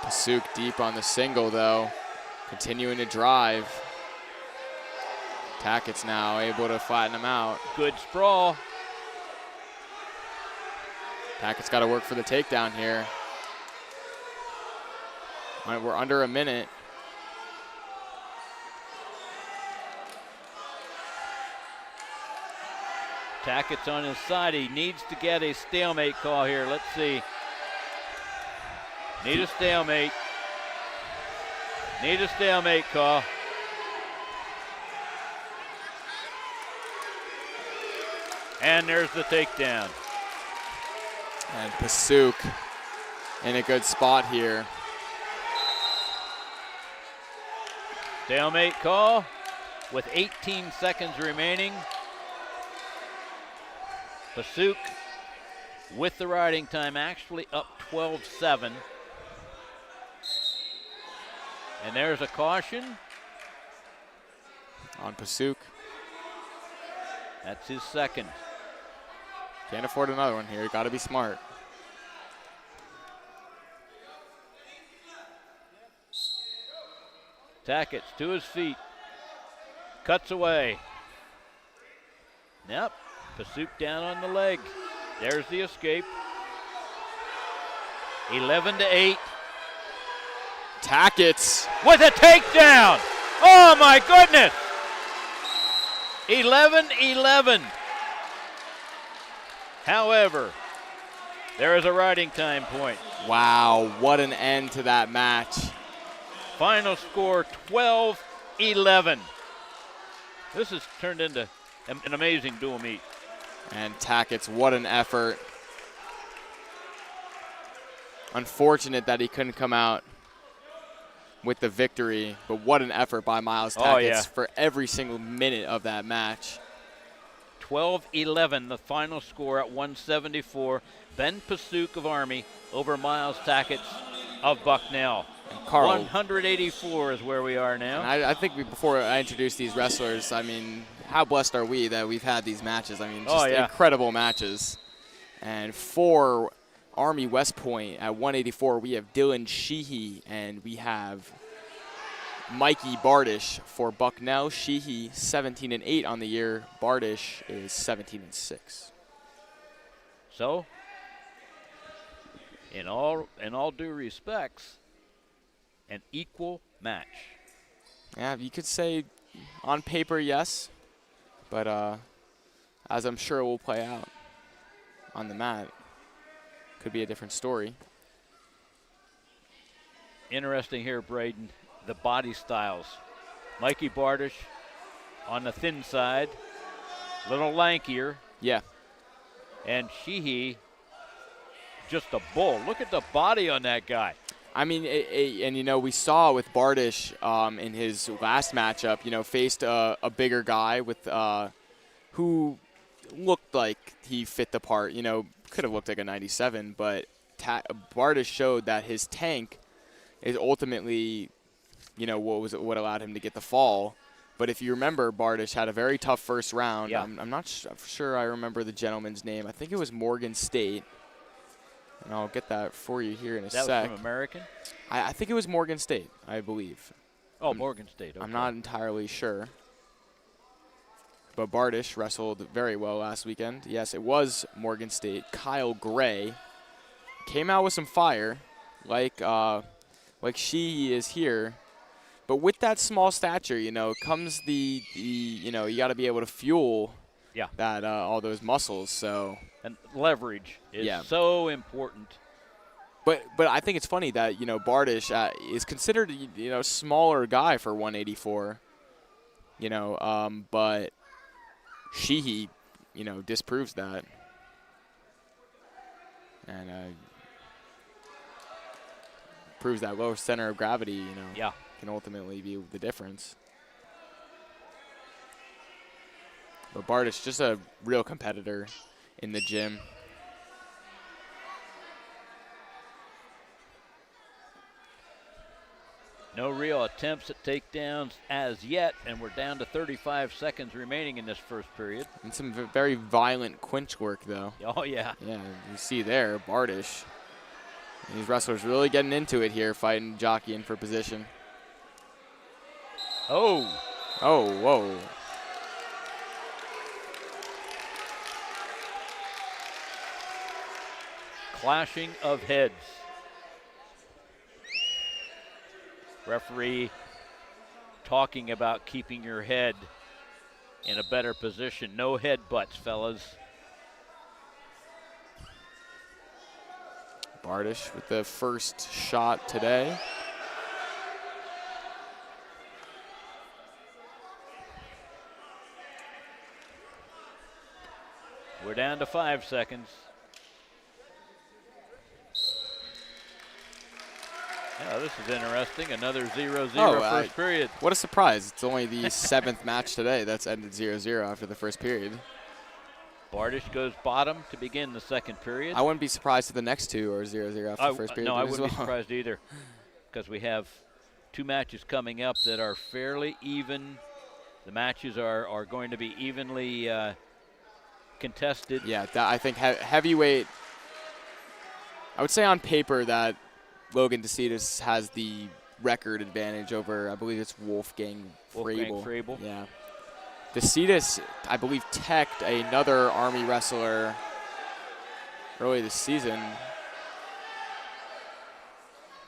Speaker 2: Pasuk deep on the single, though, continuing to drive. Tackett's now able to flatten him out.
Speaker 1: Good sprawl.
Speaker 2: Tackett's got to work for the takedown here. All right, we're under a minute.
Speaker 1: Tackett's on his side. He needs to get a stalemate call here. Let's see. Need a stalemate. Need a stalemate call. And there's the takedown.
Speaker 2: And Pasuk in a good spot here.
Speaker 1: Stalemate call with 18 seconds remaining. Pasuk with the riding time actually up 12-7. And there's a caution.
Speaker 2: On Pasuk.
Speaker 1: That's his second.
Speaker 2: Can't afford another one here. Got to be smart.
Speaker 1: Tackett's to his feet. Cuts away. Yep. Pasuk down on the leg. There's the escape. 11-8.
Speaker 2: Tackett's
Speaker 1: with a takedown. Oh my goodness. 11-11. However, there is a riding time point.
Speaker 2: Wow, what an end to that match.
Speaker 1: Final score 12-11. This has turned into an amazing dual meet.
Speaker 2: And Tackett's, what an effort. Unfortunate that he couldn't come out with the victory, but what an effort by Miles Tackett's for every single minute of that match.
Speaker 1: 12-11, the final score at 174. Ben Pasuk of Army over Miles Tackett's of Bucknell.
Speaker 2: And Carl,
Speaker 1: 184 is where we are now.
Speaker 2: I think before I introduce these wrestlers, I mean, how blessed are we that we've had these matches? I mean, just incredible matches. And for Army West Point at 184, we have Dylan Sheehy and we have Mikey Bardish for Bucknell. Sheehy 17-8 on the year. Bardish is 17-6.
Speaker 1: So, in all due respects, an equal match.
Speaker 2: Yeah, you could say on paper, yes, but as I'm sure it will play out on the mat, could be a different story.
Speaker 1: Interesting here, Braden, the body styles. Mikey Bardish on the thin side, a little lankier.
Speaker 2: Yeah.
Speaker 1: And Sheehy, just a bull. Look at the body on that guy.
Speaker 2: I mean, and, you know, we saw with Bardish in his last matchup, you know, faced a bigger guy with who looked like he fit the part. You know, could have looked like a 97, but Bardish showed that his tank is ultimately, you know, what allowed him to get the fall. But if you remember, Bardish had a very tough first round.
Speaker 1: Yeah.
Speaker 2: I'm not sure I remember the gentleman's name. I think it was Morgan State. And I'll get that for you here in a
Speaker 1: That
Speaker 2: sec.
Speaker 1: was from American?
Speaker 2: I think it was Morgan State, I believe.
Speaker 1: Oh, Morgan State. Okay.
Speaker 2: I'm not entirely sure. But Bardish wrestled very well last weekend. Yes, it was Morgan State. Kyle Gray came out with some fire, like she is here. But with that small stature, comes the you got to be able to fuel that all those muscles. So
Speaker 1: and leverage is so important.
Speaker 2: But I think it's funny that Bardish is considered smaller guy for 184. But Sheehy disproves that. And proves that lower center of gravity, can ultimately be the difference. But Bardish, just a real competitor in the gym.
Speaker 1: No real attempts at takedowns as yet, and we're down to 35 seconds remaining in this first period.
Speaker 2: And some very violent clinch work, though.
Speaker 1: Oh, yeah.
Speaker 2: Yeah, you see there, Bardish. These wrestlers really getting into it here, fighting, jockeying for position.
Speaker 1: Oh.
Speaker 2: Oh, whoa.
Speaker 1: Clashing of heads. Referee talking about keeping your head in a better position. No headbutts, fellas.
Speaker 2: Bardish with the first shot today.
Speaker 1: We're down to 5 seconds. Yeah, this is interesting. Another 0-0 first period.
Speaker 2: What a surprise. It's only the 7th match today that's ended 0-0 after the first period.
Speaker 1: Bardish goes bottom to begin the second period.
Speaker 2: I wouldn't be surprised if the next two are 0-0 after the first period.
Speaker 1: No, I wouldn't be surprised either, because we have 2 matches coming up that are fairly even. The matches are going to be evenly contested.
Speaker 2: Yeah, I think heavyweight, I would say on paper that Logan DeCitas has the record advantage over, I believe it's Wolfgang Frabel. Yeah. DeCitas, I believe, teched another Army wrestler early this season.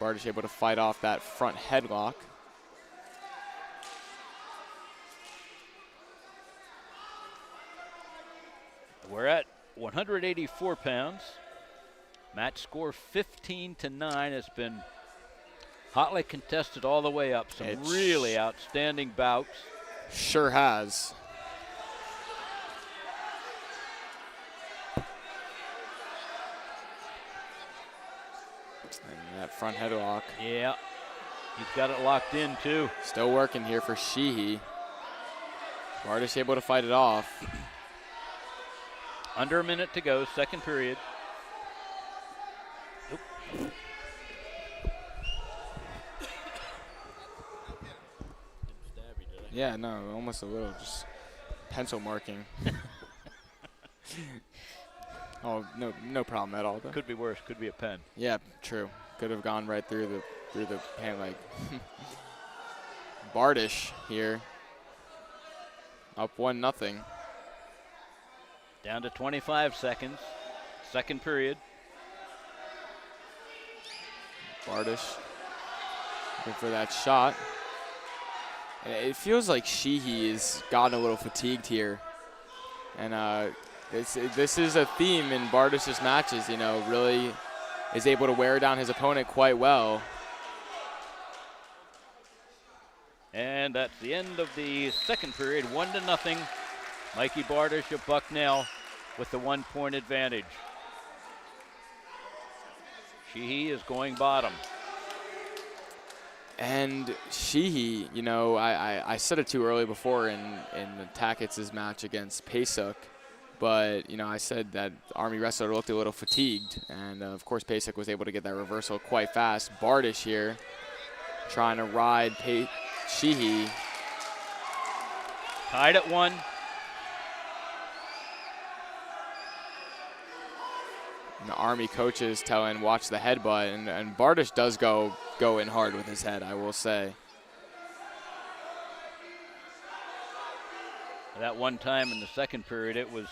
Speaker 2: Bardish able to fight off that front headlock.
Speaker 1: We're at 184 pounds. Match score 15-9. It's been hotly contested all the way up. Some really outstanding bouts.
Speaker 2: Sure has. And that front headlock.
Speaker 1: Yeah. He's got it locked in, too.
Speaker 2: Still working here for Sheehy. Bardish able to fight it off.
Speaker 1: Under a minute to go, second period.
Speaker 2: Yeah, no, almost a little, just pencil marking. Oh, no problem at all, though.
Speaker 1: Could be worse, could be a pen.
Speaker 2: Yeah, true. Could have gone right through the pant leg. Bardish here. Up 1-0.
Speaker 1: Down to 25 seconds. Second period.
Speaker 2: Bardish looking for that shot. And it feels like Sheehy has gotten a little fatigued here. And this is a theme in Bardish's matches, really is able to wear down his opponent quite well.
Speaker 1: And that's the end of the second period, 1-0. Mikey Bardish of Bucknell with the 1-point advantage. Sheehy is going bottom.
Speaker 2: And Sheehy, I said it too early before in Tackett's match against Pasuk, but, I said that Army wrestler looked a little fatigued, and of course Pasuk was able to get that reversal quite fast. Bardish here trying to ride Sheehy.
Speaker 1: Tied at 1.
Speaker 2: And the Army coaches telling watch the headbutt, and Bardish does go in hard with his head, I will say.
Speaker 1: That one time in the second period, it was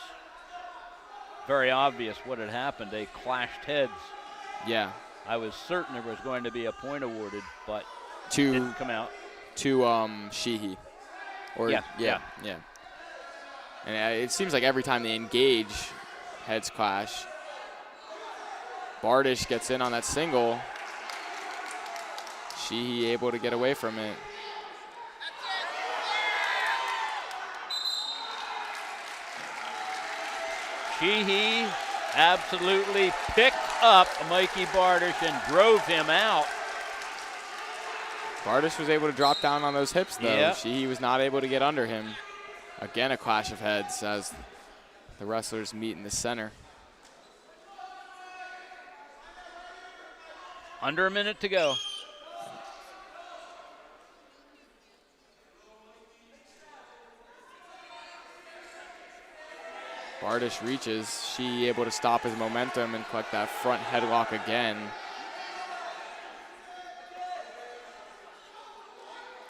Speaker 1: very obvious what had happened. They clashed heads.
Speaker 2: Yeah.
Speaker 1: I was certain there was going to be a point awarded, but
Speaker 2: to
Speaker 1: didn't come out.
Speaker 2: To Sheehy. Or
Speaker 1: Yeah.
Speaker 2: And it seems like every time they engage, heads clash. Bardish gets in on that single. Sheehy able to get away from it.
Speaker 1: Sheehy absolutely picked up Mikey Bardish and drove him out.
Speaker 2: Bardish was able to drop down on those hips, though.
Speaker 1: Yep.
Speaker 2: Sheehy was not able to get under him. Again, a clash of heads as the wrestlers meet in the center.
Speaker 1: Under a minute to go.
Speaker 2: Bardish reaches. She able to stop his momentum and collect that front headlock again.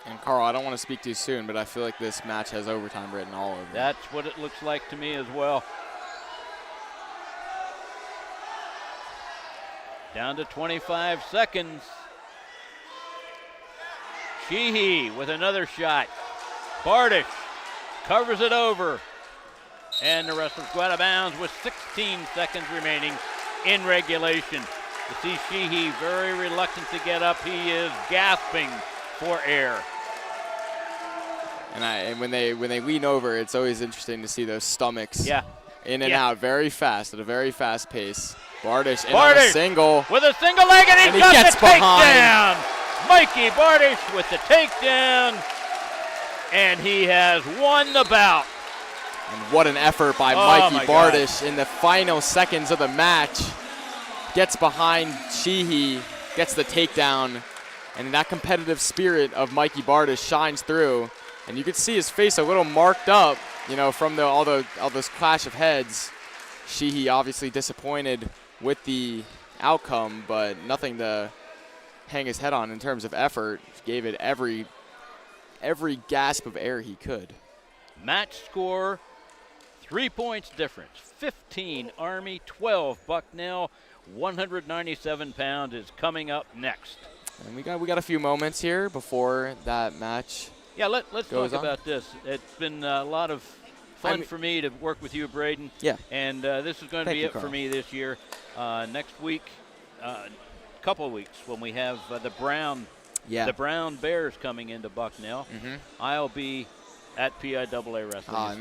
Speaker 2: And Carl, I don't want to speak too soon, but I feel like this match has overtime written all over it.
Speaker 1: That's what it looks like to me as well. Down to 25 seconds. Sheehy with another shot. Bardish covers it over. And the wrestlers go out of bounds with 16 seconds remaining in regulation. You see Sheehy very reluctant to get up. He is gasping for air.
Speaker 2: And when they lean over, it's always interesting to see those stomachs in and out very fast, at a very fast pace. Bardish in on a single.
Speaker 1: With a single leg, and he got
Speaker 2: gets
Speaker 1: the
Speaker 2: behind.
Speaker 1: takedown. Mikey Bardish with the takedown, and he has won the bout.
Speaker 2: And what an effort by Mikey Bardish in the final seconds of the match. Gets behind Sheehy, gets the takedown, and that competitive spirit of Mikey Bardish shines through. And you could see his face a little marked up, you know, from all those clash of heads. Sheehy obviously disappointed with the outcome, but nothing to hang his head on in terms of effort. Gave it every gasp of air he could.
Speaker 1: Match score, 3 points difference. 15 Army, 12 Bucknell. 197 pounds is coming up next.
Speaker 2: And we got a few moments here before that match.
Speaker 1: Yeah, let's talk about this. It's been a lot of fun for me to work with you, Braden.
Speaker 2: Yeah.
Speaker 1: And this is going to be it for me this year. Next week, couple of weeks, when we have the Brown Bears coming into Bucknell, I'll be at PIAA Wrestling.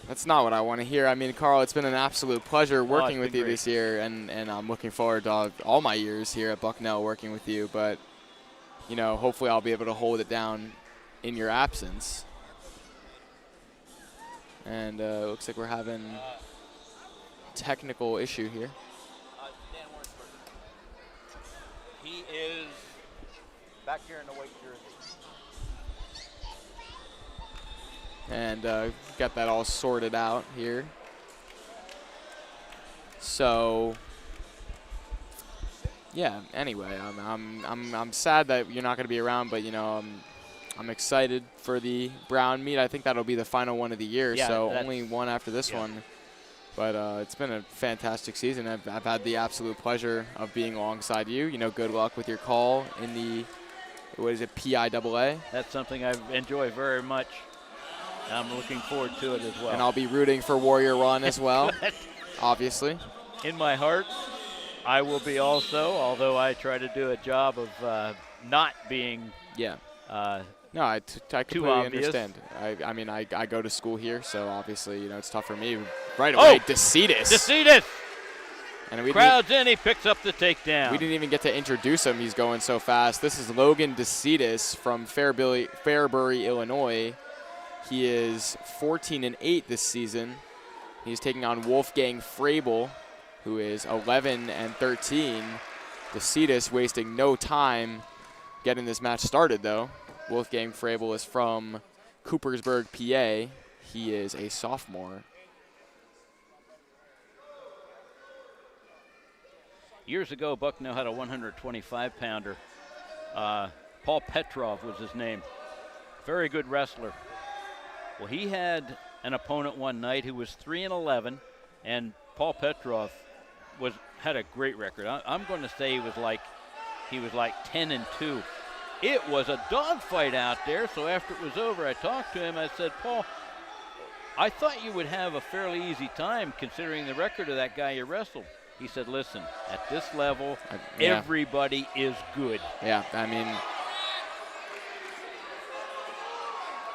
Speaker 2: That's not what I want to hear. I mean, Carl, it's been an absolute pleasure working with you this year, and I'm looking forward to all my years here at Bucknell working with you. But, you know, hopefully I'll be able to hold it down in your absence. And it looks like we're having a technical issue here.
Speaker 1: He is back here in the white jersey.
Speaker 2: And got that all sorted out here. So, yeah. Anyway, I'm sad that you're not going to be around, but you know, I'm excited for the Brown meet. I think that'll be the final one of the year.
Speaker 1: Yeah,
Speaker 2: so only one after this one. But it's been a fantastic season. I've had the absolute pleasure of being alongside you. You know, good luck with your call in the PIAA.
Speaker 1: That's something I enjoy very much. I'm looking forward to it as well.
Speaker 2: And I'll be rooting for Warrior Run as well, obviously.
Speaker 1: In my heart, I will be also, although I try to do a job of not being
Speaker 2: No, I completely
Speaker 1: obvious.
Speaker 2: understand. I mean, I go to school here, so obviously, you know, it's tough for me. Right away, DeCitis. And we
Speaker 1: crowds in, he picks up the takedown.
Speaker 2: We didn't even get to introduce him. He's going so fast. This is Logan DeCitis from Fairbury, Illinois. He is 14-8 this season. He's taking on Wolfgang Frabel, who is 11-13. DeCitis wasting no time getting this match started, though. Wolfgang Frabel is from Coopersburg, PA. He is a sophomore.
Speaker 1: Years ago, Bucknell had a 125-pounder. Paul Petrov was his name. Very good wrestler. Well, he had an opponent one night who was 3-11, and Paul Petrov had a great record. I'm going to say he was like 10-2. It was a dogfight out there. So after it was over, I talked to him. I said, Paul, I thought you would have a fairly easy time considering the record of that guy you wrestled. He said, listen, at this level, everybody is good.
Speaker 2: Yeah, I mean,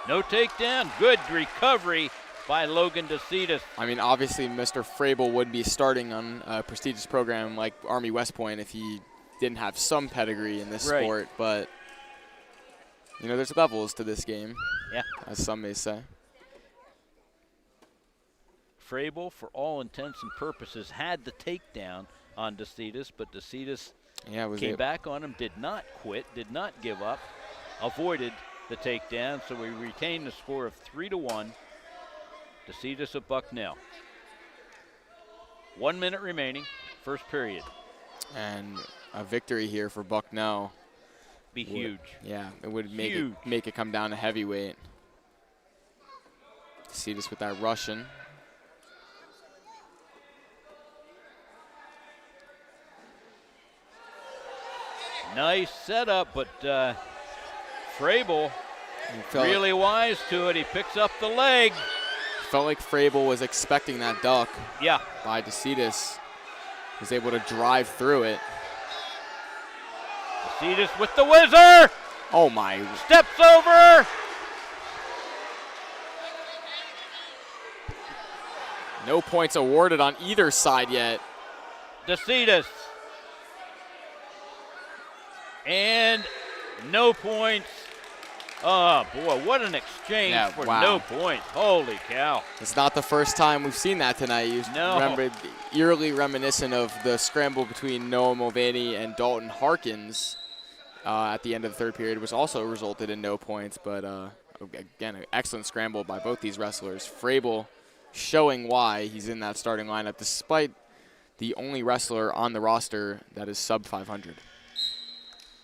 Speaker 1: no takedown. Good recovery by Logan DeCitas.
Speaker 2: I mean, obviously, Mr. Frabel would be starting on a prestigious program like Army West Point if he didn't have some pedigree in this sport. But, you know, there's levels to this game, as some may say.
Speaker 1: Frabel, for all intents and purposes, had the takedown on DeCitas, but DeCitas came back on him, did not quit, did not give up, avoided the takedown, so we retained the score of 3-1. DeCitas of Bucknell. 1 minute remaining, first period.
Speaker 2: And a victory here for Bucknell.
Speaker 1: Be huge.
Speaker 2: Yeah, it would make it come down to heavyweight. DeCitas with that Russian.
Speaker 1: Nice setup, but Frabel really wise to it. He picks up the leg.
Speaker 2: Felt like Frabel was expecting that duck.
Speaker 1: Yeah.
Speaker 2: By DeCitas. Was able to drive through it.
Speaker 1: DeCitas with the whizzer.
Speaker 2: Oh my.
Speaker 1: Steps over.
Speaker 2: No points awarded on either side yet.
Speaker 1: DeCitas. And no points. Oh, boy, what an exchange for no points. Holy cow.
Speaker 2: It's not the first time we've seen that tonight. You remember, eerily reminiscent of the scramble between Noah Mulvaney and Dalton Harkins at the end of the third period, which also resulted in no points. But, again, an excellent scramble by both these wrestlers. Frabel showing why he's in that starting lineup, despite the only wrestler on the roster that is sub 500.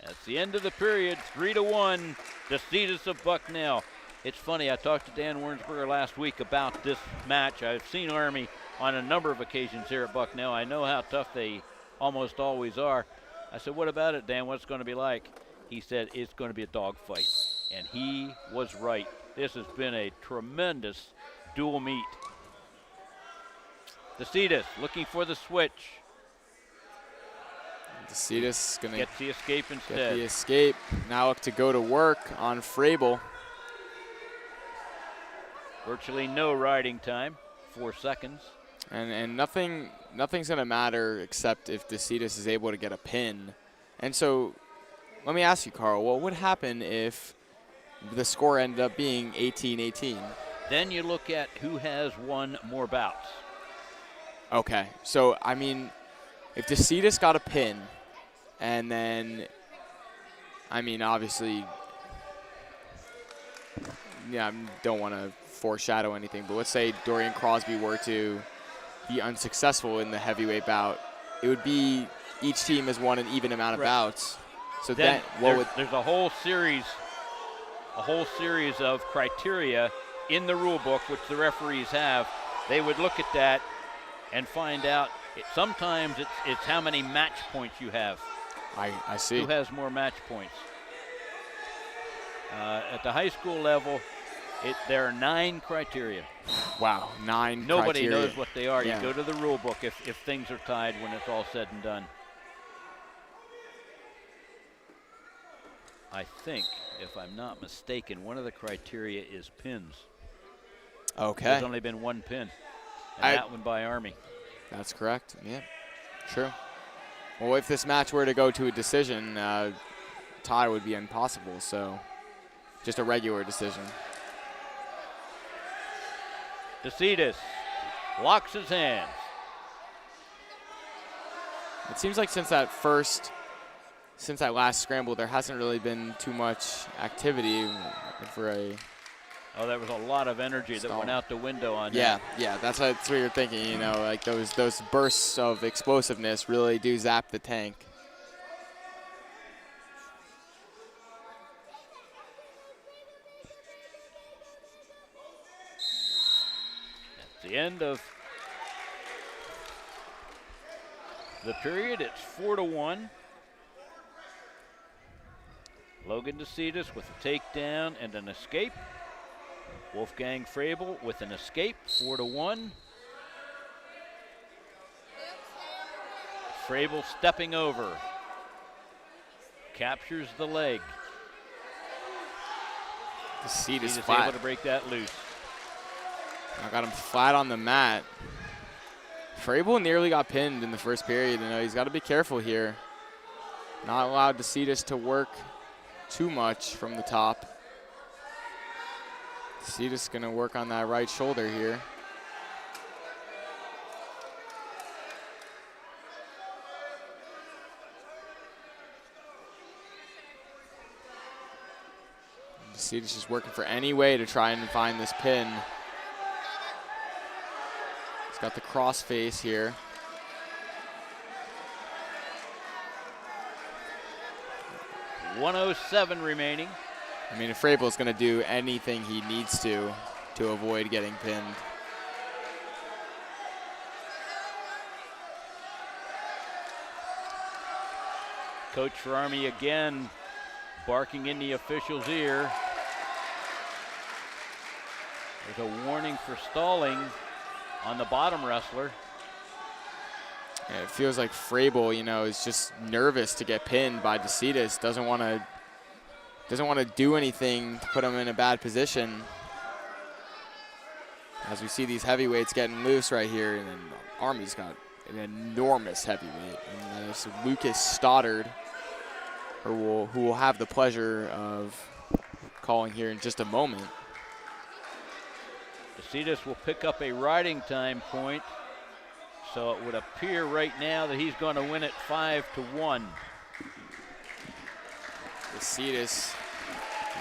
Speaker 1: That's the end of the period, 3-1, DeCitas of Bucknell. It's funny, I talked to Dan Wernsberger last week about this match. I've seen Army on a number of occasions here at Bucknell. I know how tough they almost always are. I said, what about it, Dan? What's it going to be like? He said, it's going to be a dogfight. And he was right. This has been a tremendous dual meet. DeCitas looking for the switch.
Speaker 2: DeCitas going to
Speaker 1: get the escape instead.
Speaker 2: Get the escape. Now to go to work on Frabel.
Speaker 1: Virtually no riding time, 4 seconds.
Speaker 2: And nothing's going to matter except if DeCitas is able to get a pin. And so let me ask you, Carl, what would happen if the score ended up being 18-18?
Speaker 1: Then you look at who has won more bouts.
Speaker 2: Okay, so I mean, if DeCitas got a pin, and then, I mean, obviously, yeah, I don't want to foreshadow anything, but let's say Dorian Crosby were to be unsuccessful in the heavyweight bout, it would be each team has won an even amount of bouts. So then
Speaker 1: there's a whole series of criteria in the rule book which the referees have. They would look at that and find out. Sometimes it's how many match points you have.
Speaker 2: I see.
Speaker 1: Who has more match points? At the high school level, there are 9 criteria.
Speaker 2: Wow, 9
Speaker 1: Nobody
Speaker 2: criteria.
Speaker 1: knows what they are. Yeah. You go to the rule book if things are tied when it's all said and done. I think, if I'm not mistaken, one of the criteria is pins.
Speaker 2: Okay.
Speaker 1: There's only been 1 pin, and that one by Army.
Speaker 2: That's correct. Yeah, true. Well, if this match were to go to a decision, tie would be impossible. So, just a regular decision.
Speaker 1: DeCitas locks his hands.
Speaker 2: It seems like since that last scramble, there hasn't really been too much activity for a
Speaker 1: Oh, there was a lot of energy that went out the window on that.
Speaker 2: Yeah, that's what you're thinking, you know, like those bursts of explosiveness really do zap the tank.
Speaker 1: At the end of the period, it's 4-1. Logan DeCitas with a takedown and an escape. Wolfgang Frabel with an escape, 4-1. Frabel stepping over. Captures the leg.
Speaker 2: DeCitas
Speaker 1: flat. Able to break that loose.
Speaker 2: I got him flat on the mat. Frabel nearly got pinned in the first period. You know, he's got to be careful here. Not allowed DeCitas to work too much from the top. DeCitas going to work on that right shoulder here. DeCitas just working for any way to try and find this pin. He's got the cross face here.
Speaker 1: .107 remaining.
Speaker 2: I mean, Frabel's going to do anything he needs to avoid getting pinned.
Speaker 1: Coach for Army again barking in the official's ear. There's a warning for stalling on the bottom wrestler.
Speaker 2: Yeah, it feels like Frabel, you know, is just nervous to get pinned by DeCitas. Doesn't want to do anything to put him in a bad position. As we see these heavyweights getting loose right here, and then Army's got an enormous heavyweight, and it's Lucas Stoddard, who will have the pleasure of calling here in just a moment.
Speaker 1: DeCitas will pick up a riding time point, so it would appear right now that he's going to win it 5-1.
Speaker 2: DeCitas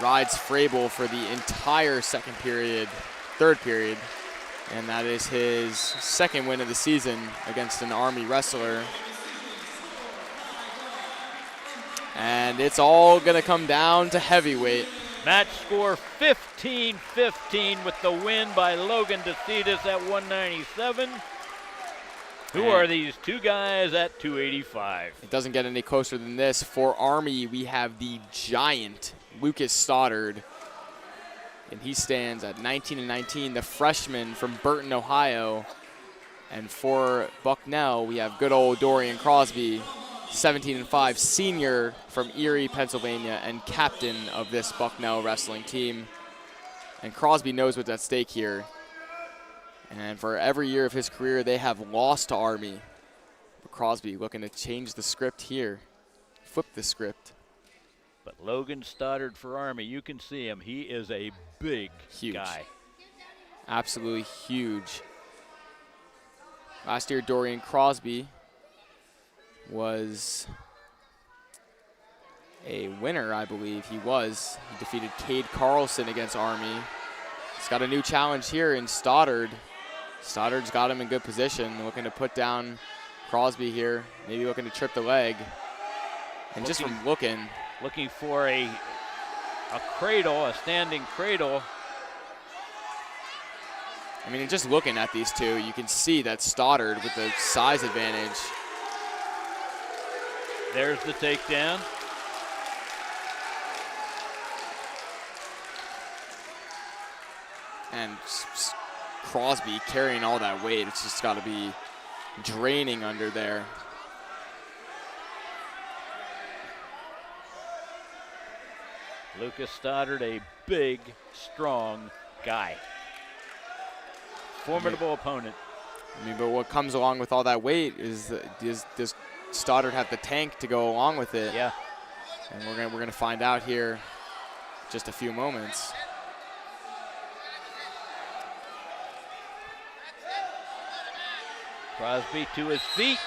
Speaker 2: rides Frabel for the entire third period, and that is his second win of the season against an Army wrestler. And it's all gonna come down to heavyweight.
Speaker 1: Match score 15-15 with the win by Logan DeCitas at 197. Who are these two guys at 285?
Speaker 2: It doesn't get any closer than this. For Army, we have the giant Lucas Stoddard, and he stands at 19-19, the freshman from Burton, Ohio. And for Bucknell, we have good old Dorian Crosby, 17-5, senior from Erie, Pennsylvania, and captain of this Bucknell wrestling team. And Crosby knows what's at stake here. And for every year of his career, they have lost to Army. But Crosby looking to change the script here, flip the script.
Speaker 1: But Logan Stoddard for Army, you can see him. He is a big guy.
Speaker 2: Absolutely huge. Last year, Dorian Crosby was a winner, I believe he was. He defeated Cade Carlson against Army. He's got a new challenge here in Stoddard. Stoddard's got him in good position, looking to put down Crosby here, maybe looking to trip the leg. And just from looking
Speaker 1: for a cradle, a standing cradle.
Speaker 2: I mean, just looking at these two, you can see that Stoddard with the size advantage.
Speaker 1: There's the takedown.
Speaker 2: And Crosby carrying all that weight, it's just got to be draining under there.
Speaker 1: Lucas Stoddard, a big, strong guy. Formidable opponent.
Speaker 2: I mean, but what comes along with all that weight is, does Stoddard have the tank to go along with it?
Speaker 1: Yeah.
Speaker 2: And we're gonna find out here in just a few moments.
Speaker 1: Crosby to his feet,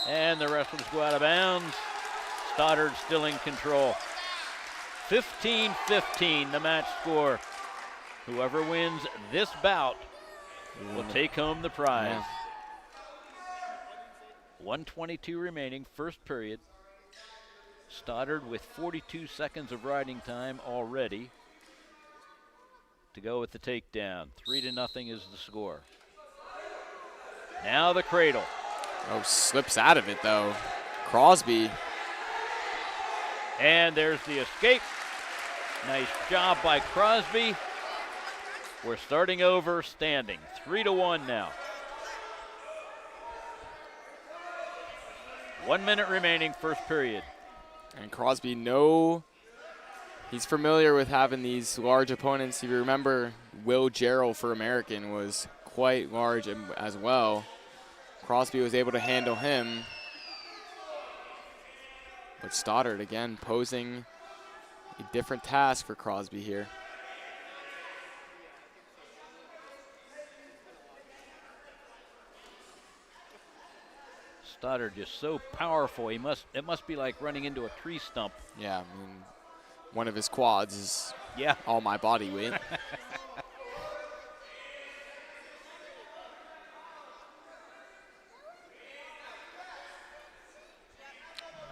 Speaker 1: and the wrestlers go out of bounds. Stoddard still in control. 15-15, the match score. Whoever wins this bout will take home the prize.
Speaker 2: Yeah.
Speaker 1: 1:22 remaining, first period. Stoddard with 42 seconds of riding time already to go with the takedown. 3-0 is the score. Now the cradle.
Speaker 2: Oh, slips out of it though. Crosby.
Speaker 1: And there's the escape. Nice job by Crosby. We're starting over standing. 3-1 now. 1 minute remaining, first period.
Speaker 2: And Crosby, he's familiar with having these large opponents. If you remember, Will Jarrell for American was quite large as well. Crosby was able to handle him. But Stoddard, again, posing a different task for Crosby here.
Speaker 1: Stoddard just so powerful. It must be like running into a tree stump.
Speaker 2: Yeah, I mean, one of his quads is all my body weight.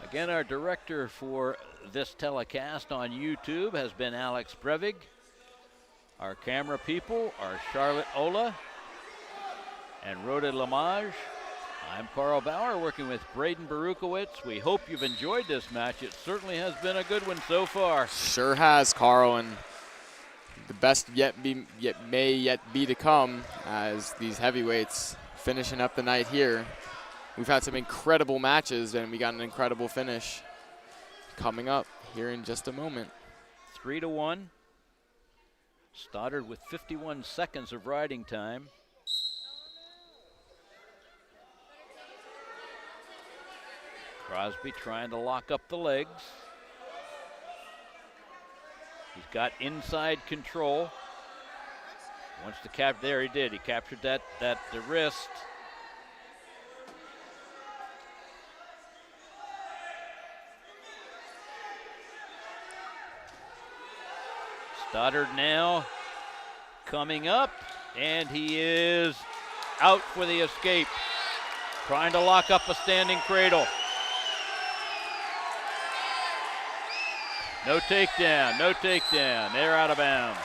Speaker 1: Again, our director for this telecast on YouTube has been Alex Brevig. Our camera people are Charlotte Ola and Rhoda Lamage. I'm Carl Bauer working with Braden Berukowitz. We hope you've enjoyed this match. It certainly has been a good one so far.
Speaker 2: Sure has, Carl, and the best may yet be to come as these heavyweights finishing up the night here. We've had some incredible matches, and we got an incredible finish coming up here in just a moment.
Speaker 1: 3-1. Stoddard with 51 seconds of riding time. Crosby trying to lock up the legs. He's got inside control. Wants to cap. There he did. He captured the wrist. Stoddard now coming up, and he is out for the escape. Trying to lock up a standing cradle. No takedown, no takedown. They're out of bounds.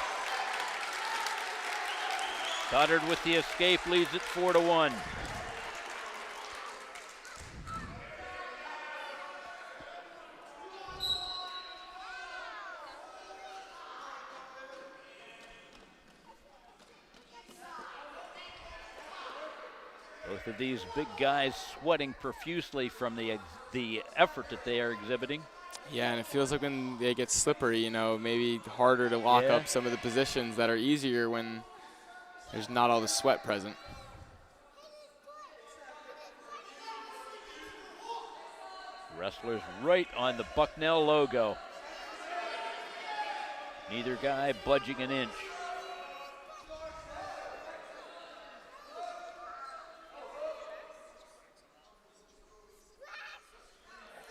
Speaker 1: Stoddard with the escape leads it 4-1. Both of these big guys sweating profusely from the effort that they are exhibiting.
Speaker 2: Yeah, and it feels like when they get slippery, maybe harder to lock up some of the positions that are easier when there's not all the sweat present.
Speaker 1: Wrestlers right on the Bucknell logo. Neither guy budging an inch.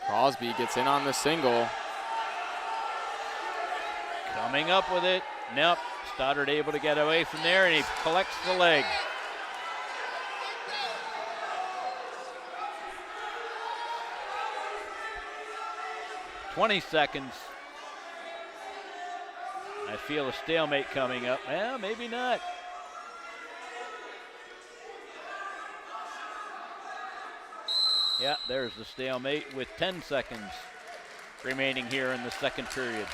Speaker 2: Crosby gets in on the single.
Speaker 1: Coming up with it. Nope. Stoddard able to get away from there, and he collects the leg. "20 seconds. I feel a stalemate coming up. Well, maybe not. Yeah, there's the stalemate with 10 seconds remaining here in the second period.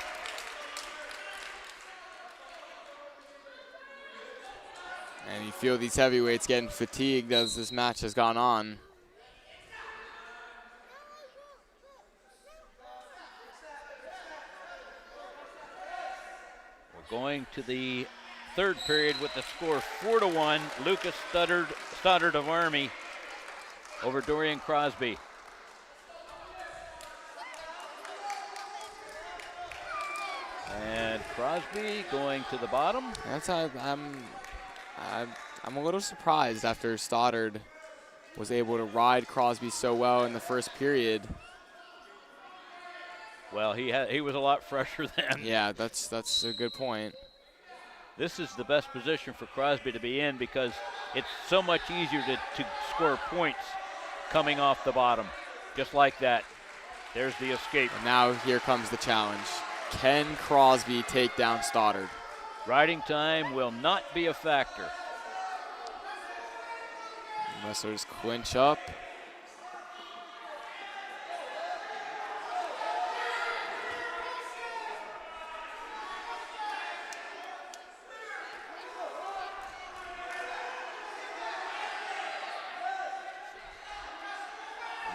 Speaker 2: And you feel these heavyweights getting fatigued as this match has gone on.
Speaker 1: We're going to the third period with the score 4-1. Lucas Stoddard of Army over Dorian Crosby. And Crosby going to the bottom.
Speaker 2: I'm a little surprised after Stoddard was able to ride Crosby so well in the first period.
Speaker 1: Well, he was a lot fresher then.
Speaker 2: Yeah, that's a good point.
Speaker 1: This is the best position for Crosby to be in because it's so much easier to score points coming off the bottom. Just like that. There's the escape.
Speaker 2: And now here comes the challenge. Can Crosby take down Stoddard?
Speaker 1: Riding time will not be a factor.
Speaker 2: Wrestlers clinch up.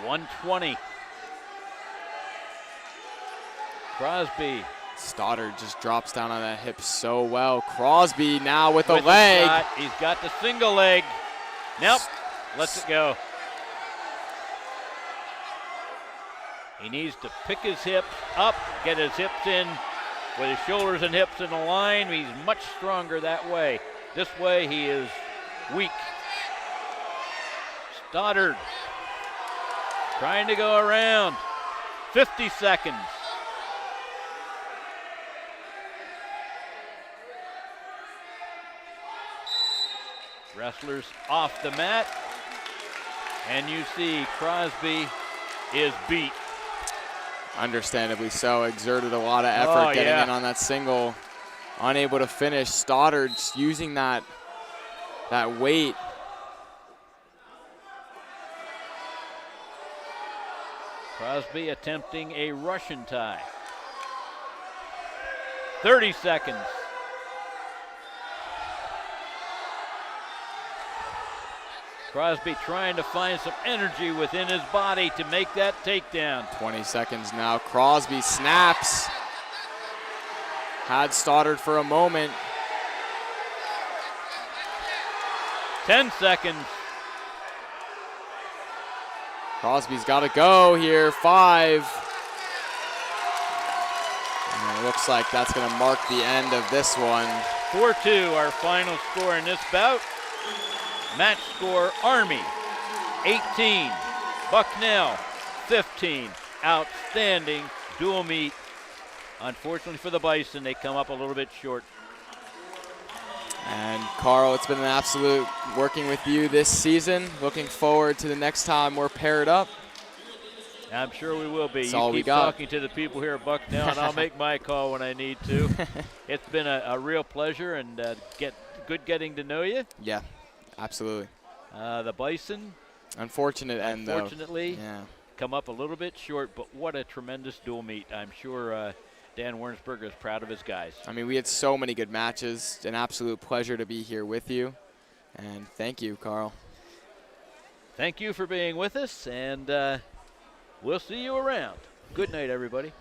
Speaker 1: .120. Crosby.
Speaker 2: Stoddard just drops down on that hip so well. Crosby now with a
Speaker 1: With
Speaker 2: leg.
Speaker 1: shot. He's got the single leg. Nope, lets it go. He needs to pick his hips up, get his hips in with his shoulders and hips in a line. He's much stronger that way. This way he is weak. Stoddard trying to go around. 50 seconds. Wrestlers off the mat. And you see Crosby is beat.
Speaker 2: Understandably so. Exerted a lot of effort getting in on that single. Unable to finish. Stoddard's using that weight.
Speaker 1: Crosby attempting a Russian tie. 30 seconds. Crosby trying to find some energy within his body to make that takedown.
Speaker 2: 20 seconds now. Crosby snaps. Had Stoddard for a moment.
Speaker 1: 10 seconds.
Speaker 2: Crosby's got to go here. 5. And it looks like that's going to mark the end of this one.
Speaker 1: 4-2, our final score in this bout. Match score, Army 18, Bucknell 15. Outstanding dual meet. Unfortunately for the Bison, they come up a little bit short.
Speaker 2: And Carl, it's been an absolute working with you this season. Looking forward to the next time we're paired up.
Speaker 1: I'm sure we will be.
Speaker 2: That's
Speaker 1: you
Speaker 2: all
Speaker 1: keep
Speaker 2: we got.
Speaker 1: talking to the people here at Bucknell, and I'll make my call when I need to. It's been a real pleasure, and good getting to know you.
Speaker 2: Yeah, absolutely.
Speaker 1: The Bison,
Speaker 2: unfortunately,
Speaker 1: yeah, come up a little bit short, but what a tremendous dual meet. I'm sure Dan Wernsberger is proud of his guys.
Speaker 2: I mean, we had so many good matches. An absolute pleasure to be here with you. And thank you, Carl.
Speaker 1: Thank you for being with us, and we'll see you around. Good night, everybody.